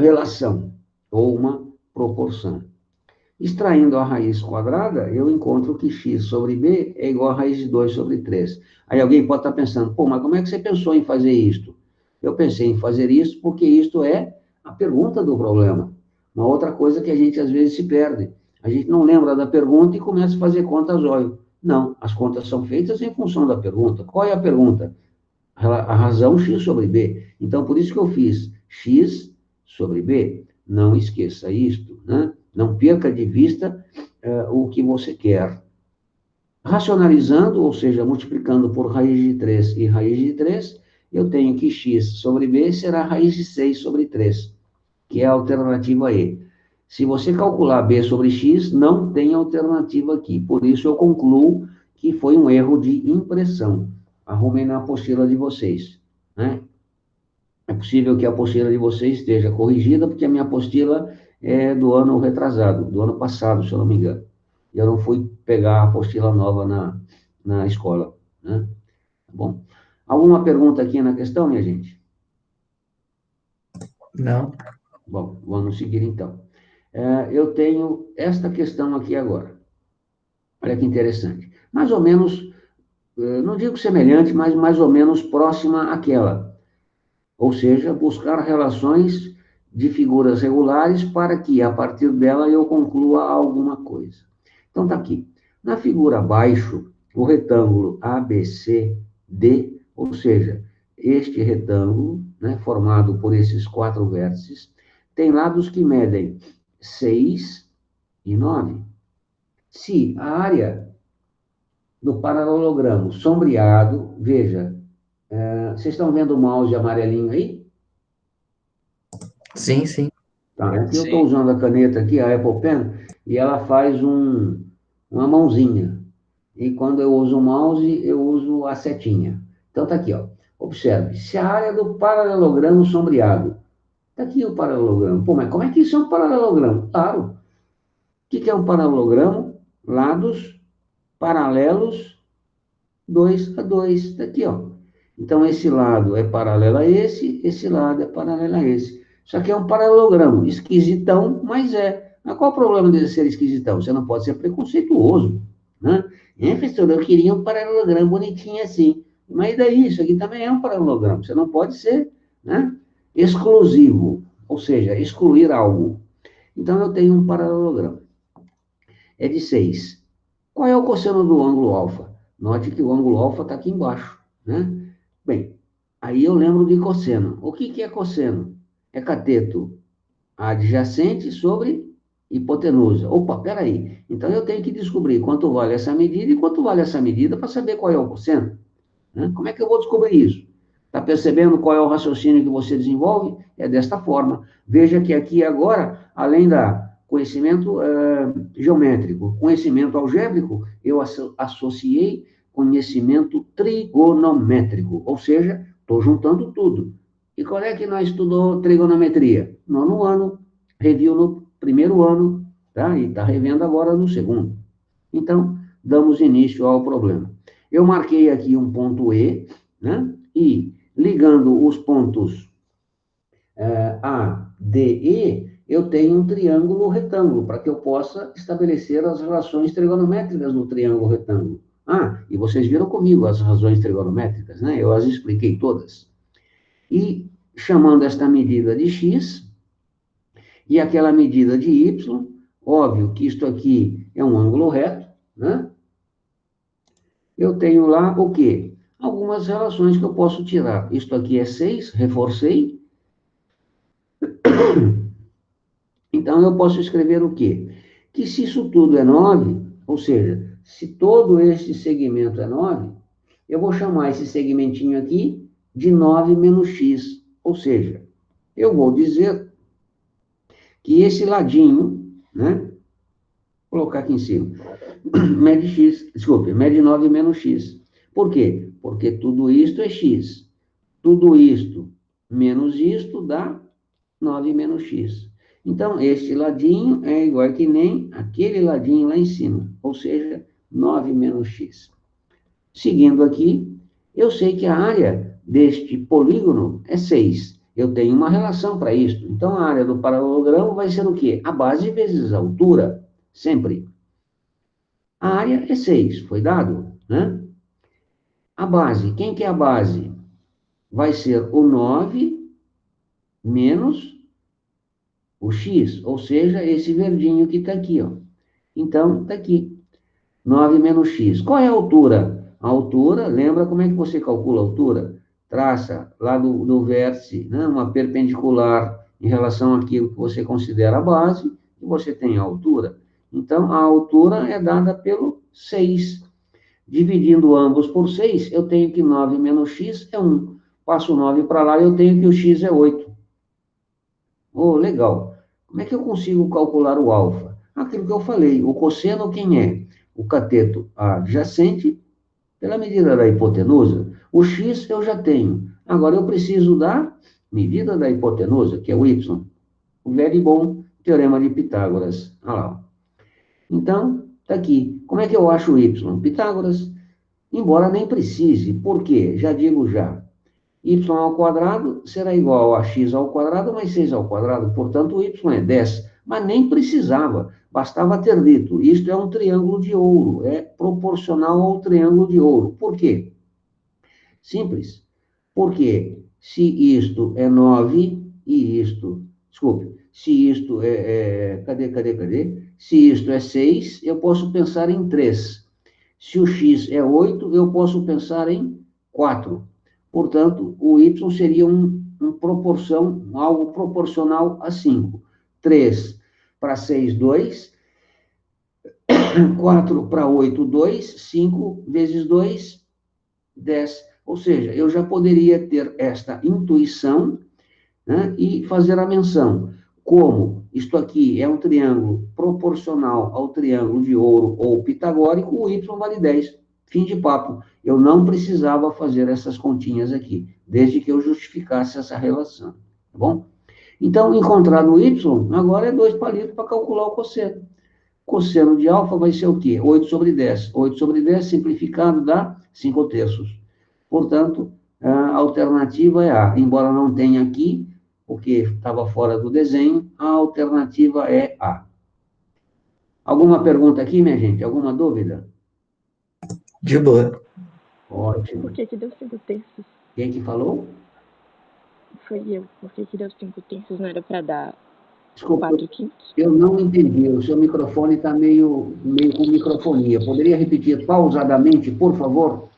relação ou uma proporção. Extraindo a raiz quadrada, eu encontro que x sobre b é igual a raiz de 2 sobre 3. Aí alguém pode estar pensando, pô, mas como é que você pensou em fazer isto? Eu pensei em fazer isso porque isto é a pergunta do problema. Uma outra coisa que a gente às vezes se perde. A gente não lembra da pergunta e começa a fazer contas óleo. Não, as contas são feitas em função da pergunta. Qual é a pergunta? A razão x sobre b. Então, por isso que eu fiz x sobre b. Não esqueça isto, né? Não perca de vista o que você quer. Racionalizando, ou seja, multiplicando por raiz de 3 e raiz de 3, eu tenho que x sobre b será raiz de 6 sobre 3, que é a alternativa E. Se você calcular b sobre x, não tem alternativa aqui. Por isso eu concluo que foi um erro de impressão. Arrumem na apostila de vocês, né? É possível que a apostila de vocês esteja corrigida, porque a minha apostila é do ano retrasado, do ano passado, se eu não me engano. E eu não fui pegar a apostila nova na escola, né? Tá bom? Alguma pergunta aqui na questão, minha gente? Não. Bom, vamos seguir então. Eu tenho esta questão aqui agora. Olha que interessante. Mais ou menos, não digo semelhante, mas mais ou menos próxima àquela. Ou seja, buscar relações de figuras regulares para que, a partir dela, eu conclua alguma coisa. Então, está aqui. Na figura abaixo, o retângulo ABCD, ou seja, este retângulo, né, formado por esses 4 vértices, tem lados que medem 6 e 9. Se a área do paralelogramo sombreado, veja, vocês estão vendo o mouse amarelinho aí? Sim, sim. Tá, aqui eu estou usando a caneta aqui, a Apple Pen, e ela faz uma mãozinha. E quando eu uso o mouse, eu uso a setinha. Então tá aqui, ó. Observe, se a área do paralelogramo sombreado, tá aqui o paralelogramo. Pô, mas como é que isso é um paralelogramo? Claro. O que é um paralelogramo? Lados paralelos 2 a 2. Está aqui, ó. Então, esse lado é paralelo a esse lado é paralelo a esse. Isso aqui é um paralelogramo, esquisitão, mas é. Mas qual o problema de ser esquisitão? Você não pode ser preconceituoso, né? Professor, eu queria um paralelogramo bonitinho assim. Mas daí, isso aqui também é um paralelogramo. Você não pode ser, né, exclusivo, ou seja, excluir algo. Então, eu tenho um paralelogramo. É de 6. Qual é o cosseno do ângulo alfa? Note que o ângulo alfa está aqui embaixo, né? Bem, aí eu lembro de cosseno. O que é cosseno? É cateto adjacente sobre hipotenusa. Opa, peraí. Então, eu tenho que descobrir quanto vale essa medida e quanto vale essa medida para saber qual é o quociente. Né? Como é que eu vou descobrir isso? Está percebendo qual é o raciocínio que você desenvolve? É desta forma. Veja que aqui agora, além da conhecimento geométrico, conhecimento algébrico, eu associei conhecimento trigonométrico, ou seja, estou juntando tudo. E qual é que nós estudou trigonometria? Nono ano, reviu no primeiro ano, tá? E está revendo agora no segundo. Então, damos início ao problema. Eu marquei aqui um ponto E, né? E ligando os pontos A, D, E, eu tenho um triângulo retângulo, para que eu possa estabelecer as relações trigonométricas no triângulo retângulo. Ah, e vocês viram comigo as razões trigonométricas, né? Eu as expliquei todas. E chamando esta medida de x e aquela medida de y, óbvio que isto aqui é um ângulo reto, né? Eu tenho lá o quê? Algumas relações que eu posso tirar. Isto aqui é 6, reforcei. Então, eu posso escrever o quê? Que se isso tudo é 9, ou seja, se todo este segmento é 9, eu vou chamar esse segmentinho aqui de 9 menos x. Ou seja, eu vou dizer que esse ladinho, né? Vou colocar aqui em cima, mede x, desculpe, mede 9 menos x. Por quê? Porque tudo isto é x. Tudo isto menos isto dá 9 menos x. Então, este ladinho é igual que nem aquele ladinho lá em cima, ou seja, 9 menos x. Seguindo aqui, eu sei que a área deste polígono é 6. Eu tenho uma relação para isso. Então, a área do paralelogramo vai ser o quê? A base vezes a altura, sempre. A área é 6, foi dado, né? A base, quem que é a base? Vai ser o 9 menos o x, ou seja, esse verdinho que está aqui, ó. Então, está aqui, 9 menos x. Qual é a altura? A altura, lembra como é que você calcula a altura? Traça lá do vértice, né, uma perpendicular em relação àquilo que você considera a base, e você tem a altura. Então, a altura é dada pelo 6. Dividindo ambos por 6, eu tenho que 9 menos x é 1. Passo 9 para lá, eu tenho que o x é 8. Oh, legal. Como é que eu consigo calcular o alfa? Aquilo que eu falei, o cosseno quem é? O cateto adjacente pela medida da hipotenusa. O x eu já tenho. Agora eu preciso da medida da hipotenusa, que é o y. O velho e bom teorema de Pitágoras. Olha lá. Então, está aqui. Como é que eu acho o y? Pitágoras, embora nem precise. Por quê? Já digo já. Y ao quadrado será igual a x ao quadrado mais 6 ao quadrado, portanto, o y é 10. Mas nem precisava, bastava ter dito, isto é um triângulo de ouro, é proporcional ao triângulo de ouro. Por quê? Simples. Porque se isto é 9 e isto, desculpe, se isto cadê? Se isto é 6, eu posso pensar em 3. Se o x é 8, eu posso pensar em 4. Portanto, o y seria algo proporcional a 5. 3 para 6, 2. 4 para 8, 2. 5 vezes 2, 10. Ou seja, eu já poderia ter esta intuição, né, e fazer a menção. Como isto aqui é um triângulo proporcional ao triângulo de ouro ou pitagórico, o y vale 10. Fim de papo. Eu não precisava fazer essas continhas aqui, desde que eu justificasse essa relação. Tá bom? Então, encontrado o y, agora é 2 palitos para calcular o cosseno. Cosseno de alfa vai ser o quê? 8 sobre 10. 8 sobre 10 simplificado dá 5 terços. Portanto, a alternativa é A. Embora não tenha aqui, porque estava fora do desenho, a alternativa é A. Alguma pergunta aqui, minha gente? Alguma dúvida? De boa. Ótimo. Por que deu 5 terços? Quem que falou? Foi eu. Por que deu 5 terços? Não era para dar Desculpa, 4 quintos? eu não entendi. O seu microfone está meio com microfonia. Poderia repetir pausadamente, por favor?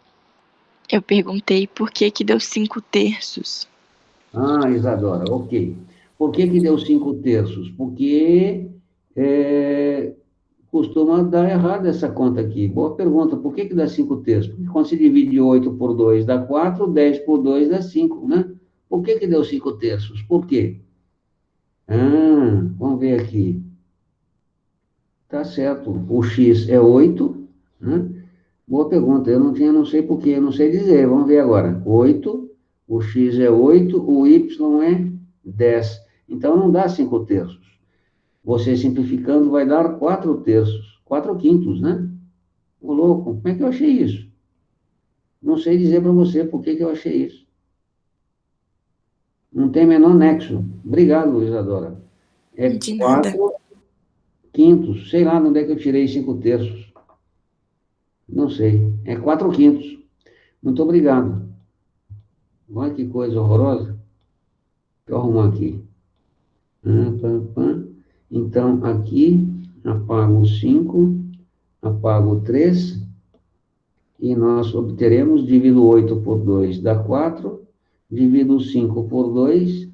Eu perguntei por que deu 5 terços. Ah, Isadora, ok. Por que deu 5 terços? Porque é, costuma dar errado essa conta aqui. Boa pergunta. Por que que dá 5 terços? Porque quando se divide 8 por 2 dá 4, 10 por 2 dá 5, né? Por que que deu 5 terços? Por quê? Vamos ver aqui. Tá certo. O x é 8, né? Boa pergunta. Eu não tinha, não sei por quê, eu não sei dizer. Vamos ver agora. 8, o x é 8, o y é 10. Então não dá 5 terços. Você simplificando vai dar 4 terços, 4 quintos, né? Ô, louco, como é que eu achei isso? Não sei dizer para você por que que eu achei isso. Não tem menor nexo. Obrigado, Isadora. É De nada. 4 quintos. Sei lá de onde é que eu tirei 5 terços. Não sei. É 4 quintos. Muito obrigado. Olha que coisa horrorosa. Deixa eu arrumar aqui. Então, aqui, apago o 5, apago o 3, e nós obteremos, divido 8 por 2 dá 4, divido 5 por 2,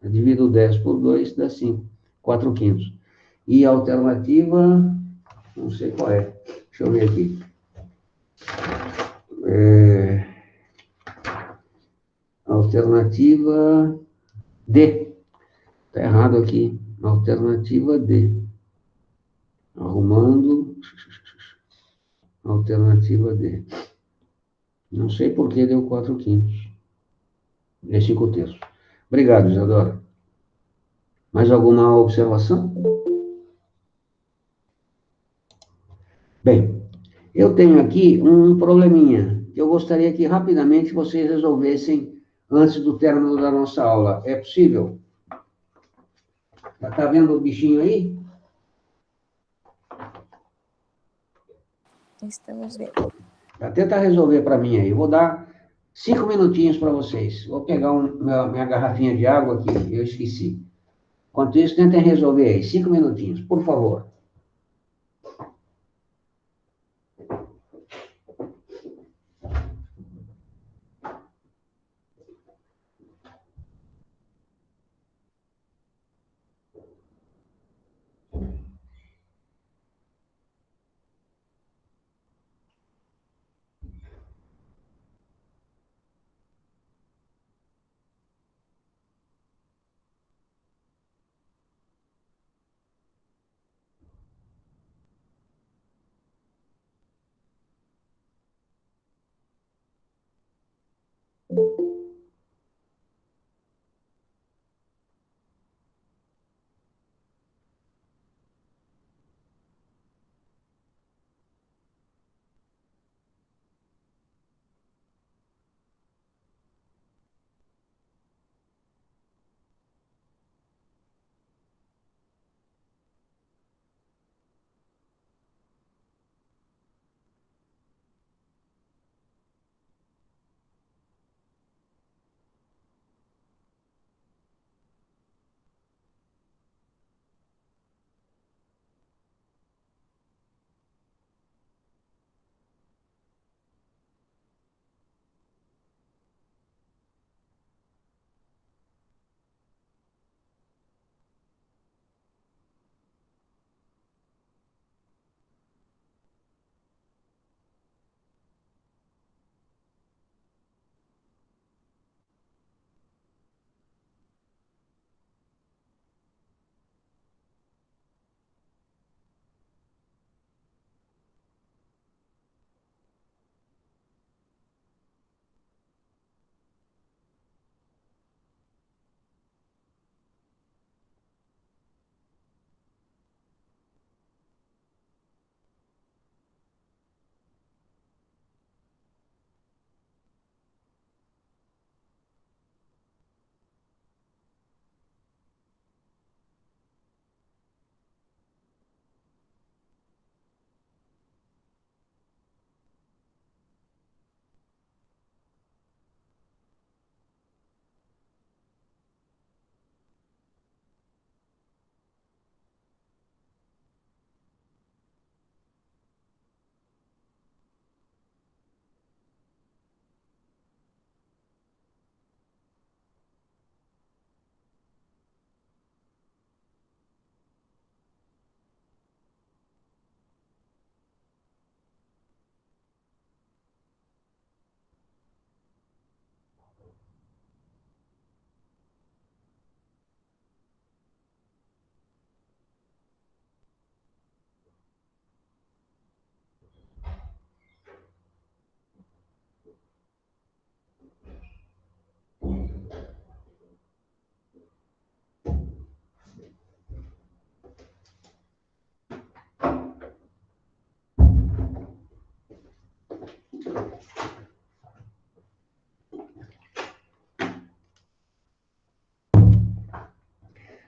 divido 10 por 2 dá 5, 4 quintos. E a alternativa, não sei qual é, deixa eu ver aqui. Alternativa D, está errado aqui, alternativa D. Arrumando, alternativa D. Não sei por que deu 4 quintos. É 5 terços. Obrigado, Isadora. Mais alguma observação? Bem, eu tenho aqui um probleminha que eu gostaria que rapidamente vocês resolvessem antes do término da nossa aula. É possível? Tá vendo o bichinho aí? Estamos vendo. Tenta resolver para mim aí. Eu vou dar 5 minutinhos para vocês. Vou pegar minha garrafinha de água aqui, eu esqueci. Enquanto isso, tentem resolver aí. 5 minutinhos, por favor.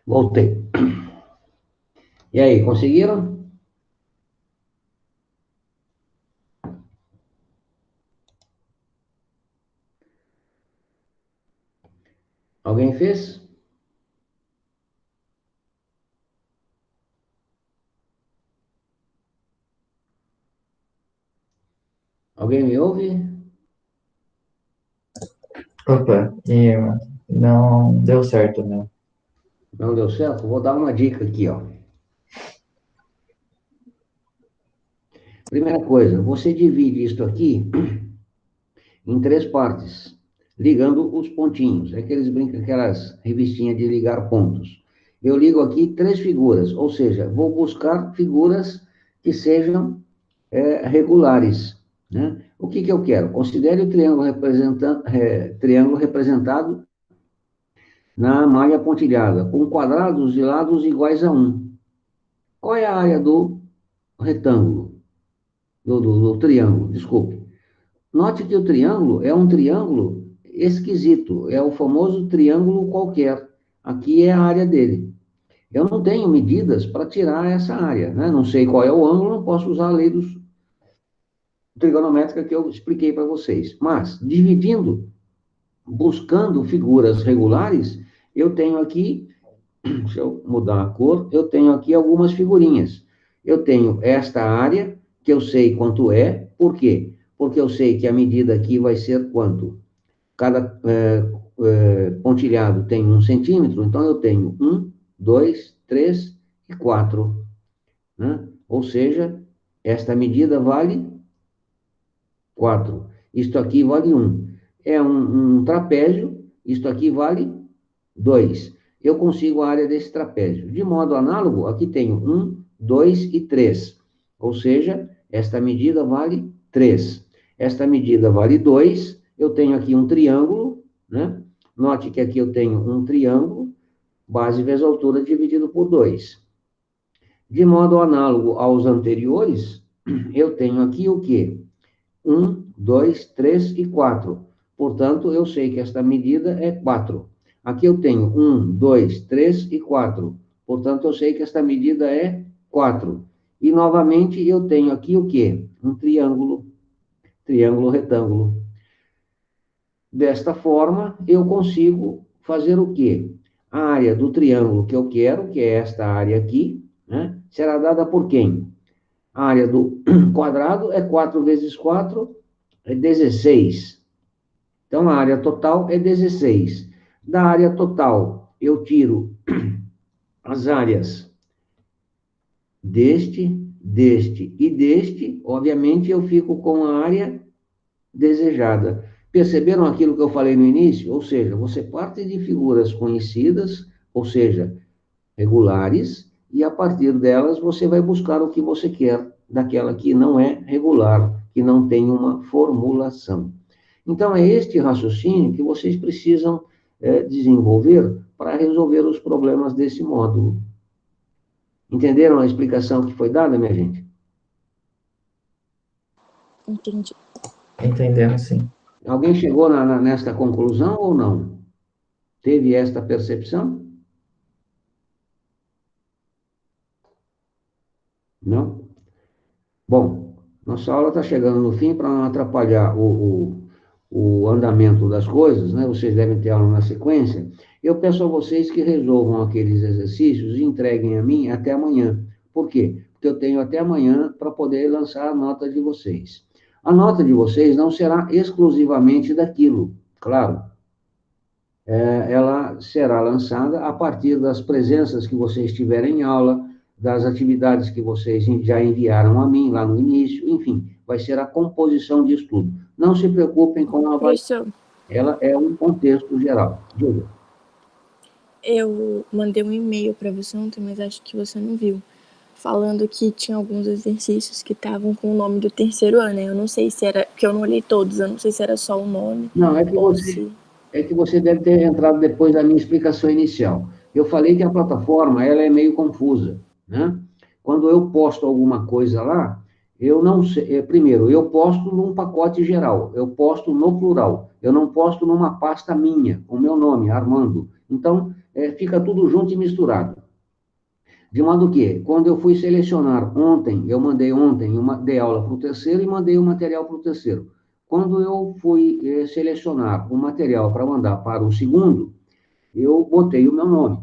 Voltei. E aí, conseguiram? Alguém fez? Alguém me ouve? Opa, e não deu certo, né? Não deu certo? Vou dar uma dica aqui, ó. Primeira coisa, você divide isso aqui em 3 partes, ligando os pontinhos. É que eles brincam aquelas revistinhas de ligar pontos. Eu ligo aqui 3 figuras, ou seja, vou buscar figuras que sejam regulares, né? O que eu quero? Considere o triângulo representado na malha pontilhada, com quadrados de lados iguais a 1. Qual é a área do retângulo? Do triângulo, desculpe. Note que o triângulo é um triângulo esquisito, é o famoso triângulo qualquer. Aqui é a área dele. Eu não tenho medidas para tirar essa área, né? Não sei qual é o ângulo, não posso usar a lei trigonométrica que eu expliquei para vocês. Mas, dividindo, buscando figuras regulares, eu tenho aqui, deixa eu mudar a cor, eu tenho aqui algumas figurinhas. Eu tenho esta área, que eu sei quanto é, por quê? Porque eu sei que a medida aqui vai ser quanto? Cada pontilhado tem 1 centímetro, então eu tenho 1, 2, 3 e 4. Né? Ou seja, esta medida vale 4. Isto aqui vale 1. É um trapézio, isto aqui vale 2. Eu consigo a área desse trapézio. De modo análogo, aqui tenho 1, 2 e 3. Ou seja, esta medida vale 3. Esta medida vale 2. Eu tenho aqui um triângulo, né? Note que aqui eu tenho um triângulo, base vezes altura dividido por 2. De modo análogo aos anteriores, eu tenho aqui o quê? 1, 2, 3 e 4. Portanto, eu sei que esta medida é 4. Aqui eu tenho 1, 2, 3 e 4. Portanto, eu sei que esta medida é 4. E, novamente, eu tenho aqui o quê? Um triângulo, triângulo retângulo. Desta forma, eu consigo fazer o quê? A área do triângulo que eu quero, que é esta área aqui, né, será dada por quem? A área do quadrado é 4 vezes 4, é 16. Então, a área total é 16. Da área total, eu tiro as áreas deste e deste. Obviamente, eu fico com a área desejada. Perceberam aquilo que eu falei no início? Ou seja, você parte de figuras conhecidas, ou seja, regulares, e a partir delas você vai buscar o que você quer daquela que não é regular, que não tem uma formulação. Então, é este raciocínio que vocês precisam desenvolver para resolver os problemas desse módulo. Entenderam a explicação que foi dada, minha gente? Entendi. Entendendo, sim. Alguém chegou nesta conclusão ou não? Teve esta percepção? Não? Bom, nossa aula está chegando no fim para não atrapalhar o andamento das coisas, né? Vocês devem ter aula na sequência. Eu peço a vocês que resolvam aqueles exercícios e entreguem a mim até amanhã. Por quê? Porque eu tenho até amanhã para poder lançar a nota de vocês. A nota de vocês não será exclusivamente daquilo, claro. Ela será lançada a partir das presenças que vocês tiverem em aula, das atividades que vocês já enviaram a mim lá no início, enfim, vai ser a composição de estudo. Não se preocupem com a avaliação. Professor, Ela é um contexto geral. Diga. eu mandei um e-mail para você ontem, mas acho que você não viu. Falando que tinha alguns exercícios que estavam com o nome do terceiro ano, né? Eu não sei se era, porque eu não olhei todos, eu não sei se era só o nome Não, ou se... é que você deve ter entrado depois da minha explicação inicial. Eu falei que a plataforma ela é meio confusa, né? Quando eu posto alguma coisa lá, Eu não sei, primeiro, eu posto num pacote geral, eu posto no plural, eu não posto numa pasta minha, com o meu nome, Armando. Então, fica tudo junto e misturado. De modo que, quando eu fui selecionar ontem, eu mandei ontem, dei aula para o terceiro e mandei o material para o terceiro. Quando eu fui selecionar o material para mandar para o segundo, eu botei o meu nome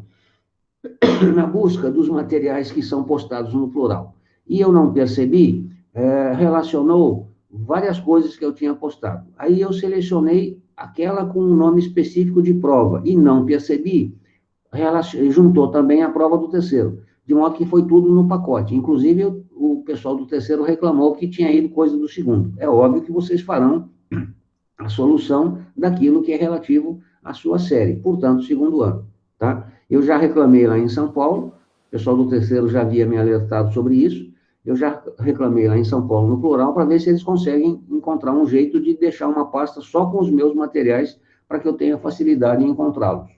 na busca dos materiais que são postados no plural. E eu não percebi, relacionou várias coisas que eu tinha postado. Aí eu selecionei aquela com um nome específico de prova e não percebi, juntou também a prova do terceiro, de modo que foi tudo no pacote. Inclusive, o pessoal do terceiro reclamou que tinha ido coisa do segundo. É óbvio que vocês farão a solução daquilo que é relativo à sua série, portanto, segundo ano, tá? Eu já reclamei lá em São Paulo, o pessoal do terceiro já havia me alertado sobre isso, eu já reclamei lá em São Paulo no plural para ver se eles conseguem encontrar um jeito de deixar uma pasta só com os meus materiais para que eu tenha facilidade em encontrá-los.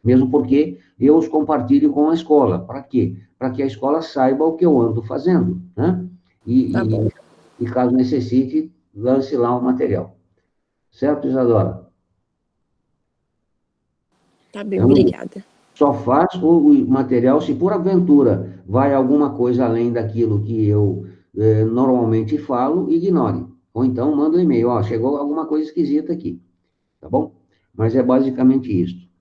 Mesmo porque eu os compartilho com a escola. Para quê? Para que a escola saiba o que eu ando fazendo, né? Tá bom. E caso necessite, lance lá o material. Certo, Isadora? Tá bem, Então, obrigada. só faz o material se por aventura vai alguma coisa além daquilo que eu normalmente falo, ignore. Ou então manda um e-mail, ó, chegou alguma coisa esquisita aqui, tá bom? Mas é basicamente isso.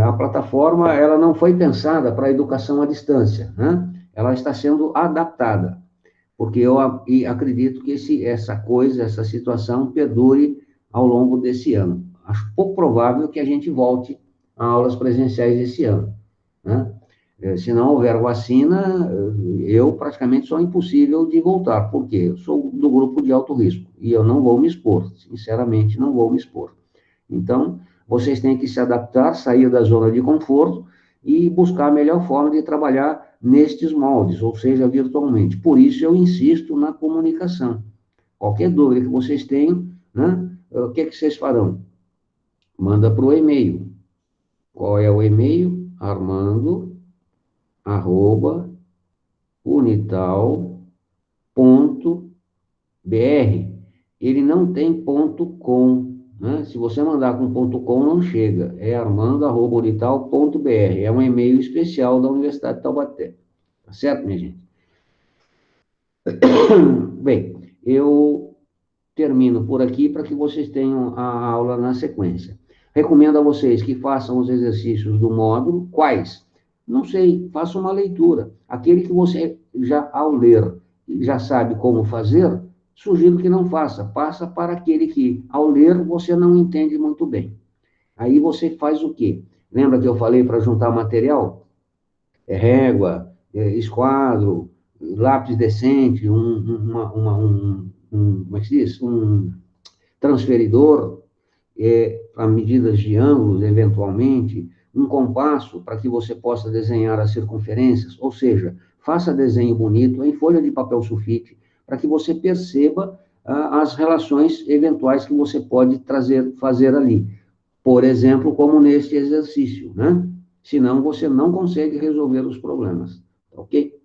A plataforma, ela não foi pensada para a educação à distância, né? Ela está sendo adaptada, porque eu acredito que essa situação perdure ao longo desse ano. Acho pouco provável que a gente volte a aulas presenciais esse ano, né? Se não houver vacina, eu praticamente sou impossível de voltar, porque eu sou do grupo de alto risco e eu não vou me expor, sinceramente, não vou me expor. Então, vocês têm que se adaptar, sair da zona de conforto e buscar a melhor forma de trabalhar nestes moldes, ou seja, virtualmente. Por isso, eu insisto na comunicação. Qualquer dúvida que vocês tenham, né, o que vocês farão? Manda para o e-mail. Qual é o e-mail? armando@unital.br. Ele não tem ponto .com, né? Se você mandar com ponto .com, não chega. É armando@unital.br. É um e-mail especial da Universidade de Taubaté. Tá certo, minha gente? Bem, eu termino por aqui para que vocês tenham a aula na sequência. Recomendo a vocês que façam os exercícios do módulo. Quais? Não sei, faça uma leitura. Aquele que você já, ao ler, já sabe como fazer, sugiro que não faça. Passa para aquele que, ao ler, você não entende muito bem. Aí você faz o quê? Lembra que eu falei para juntar material? Régua, esquadro, lápis decente, como é que se diz? Um transferidor para medidas de ângulos, eventualmente, um compasso para que você possa desenhar as circunferências, ou seja, faça desenho bonito em folha de papel sulfite, para que você perceba as relações eventuais que você pode fazer ali. Por exemplo, como neste exercício, né? Senão você não consegue resolver os problemas, ok?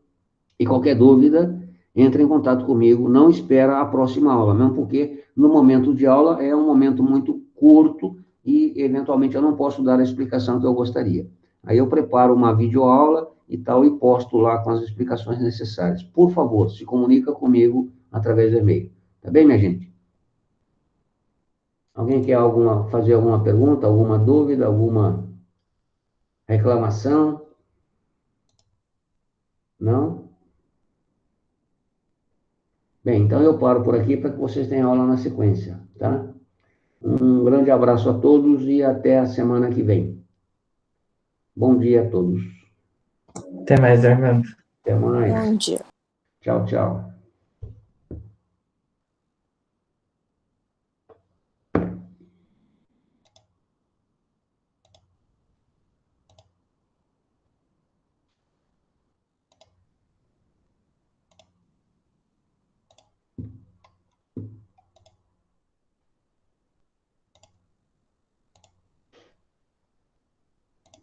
E qualquer dúvida, entre em contato comigo, não espera a próxima aula, mesmo porque no momento de aula é um momento muito curto e, eventualmente, eu não posso dar a explicação que eu gostaria. Aí eu preparo uma videoaula e tal, e posto lá com as explicações necessárias. Por favor, se comunica comigo através do e-mail. Tá bem, minha gente? Alguém quer fazer alguma pergunta, alguma dúvida, alguma reclamação? Não? Bem, então eu paro por aqui para que vocês tenham aula na sequência, tá? Um grande abraço a todos e até a semana que vem. Bom dia a todos. Até mais, Armando. Até mais. Bom dia. Tchau, tchau.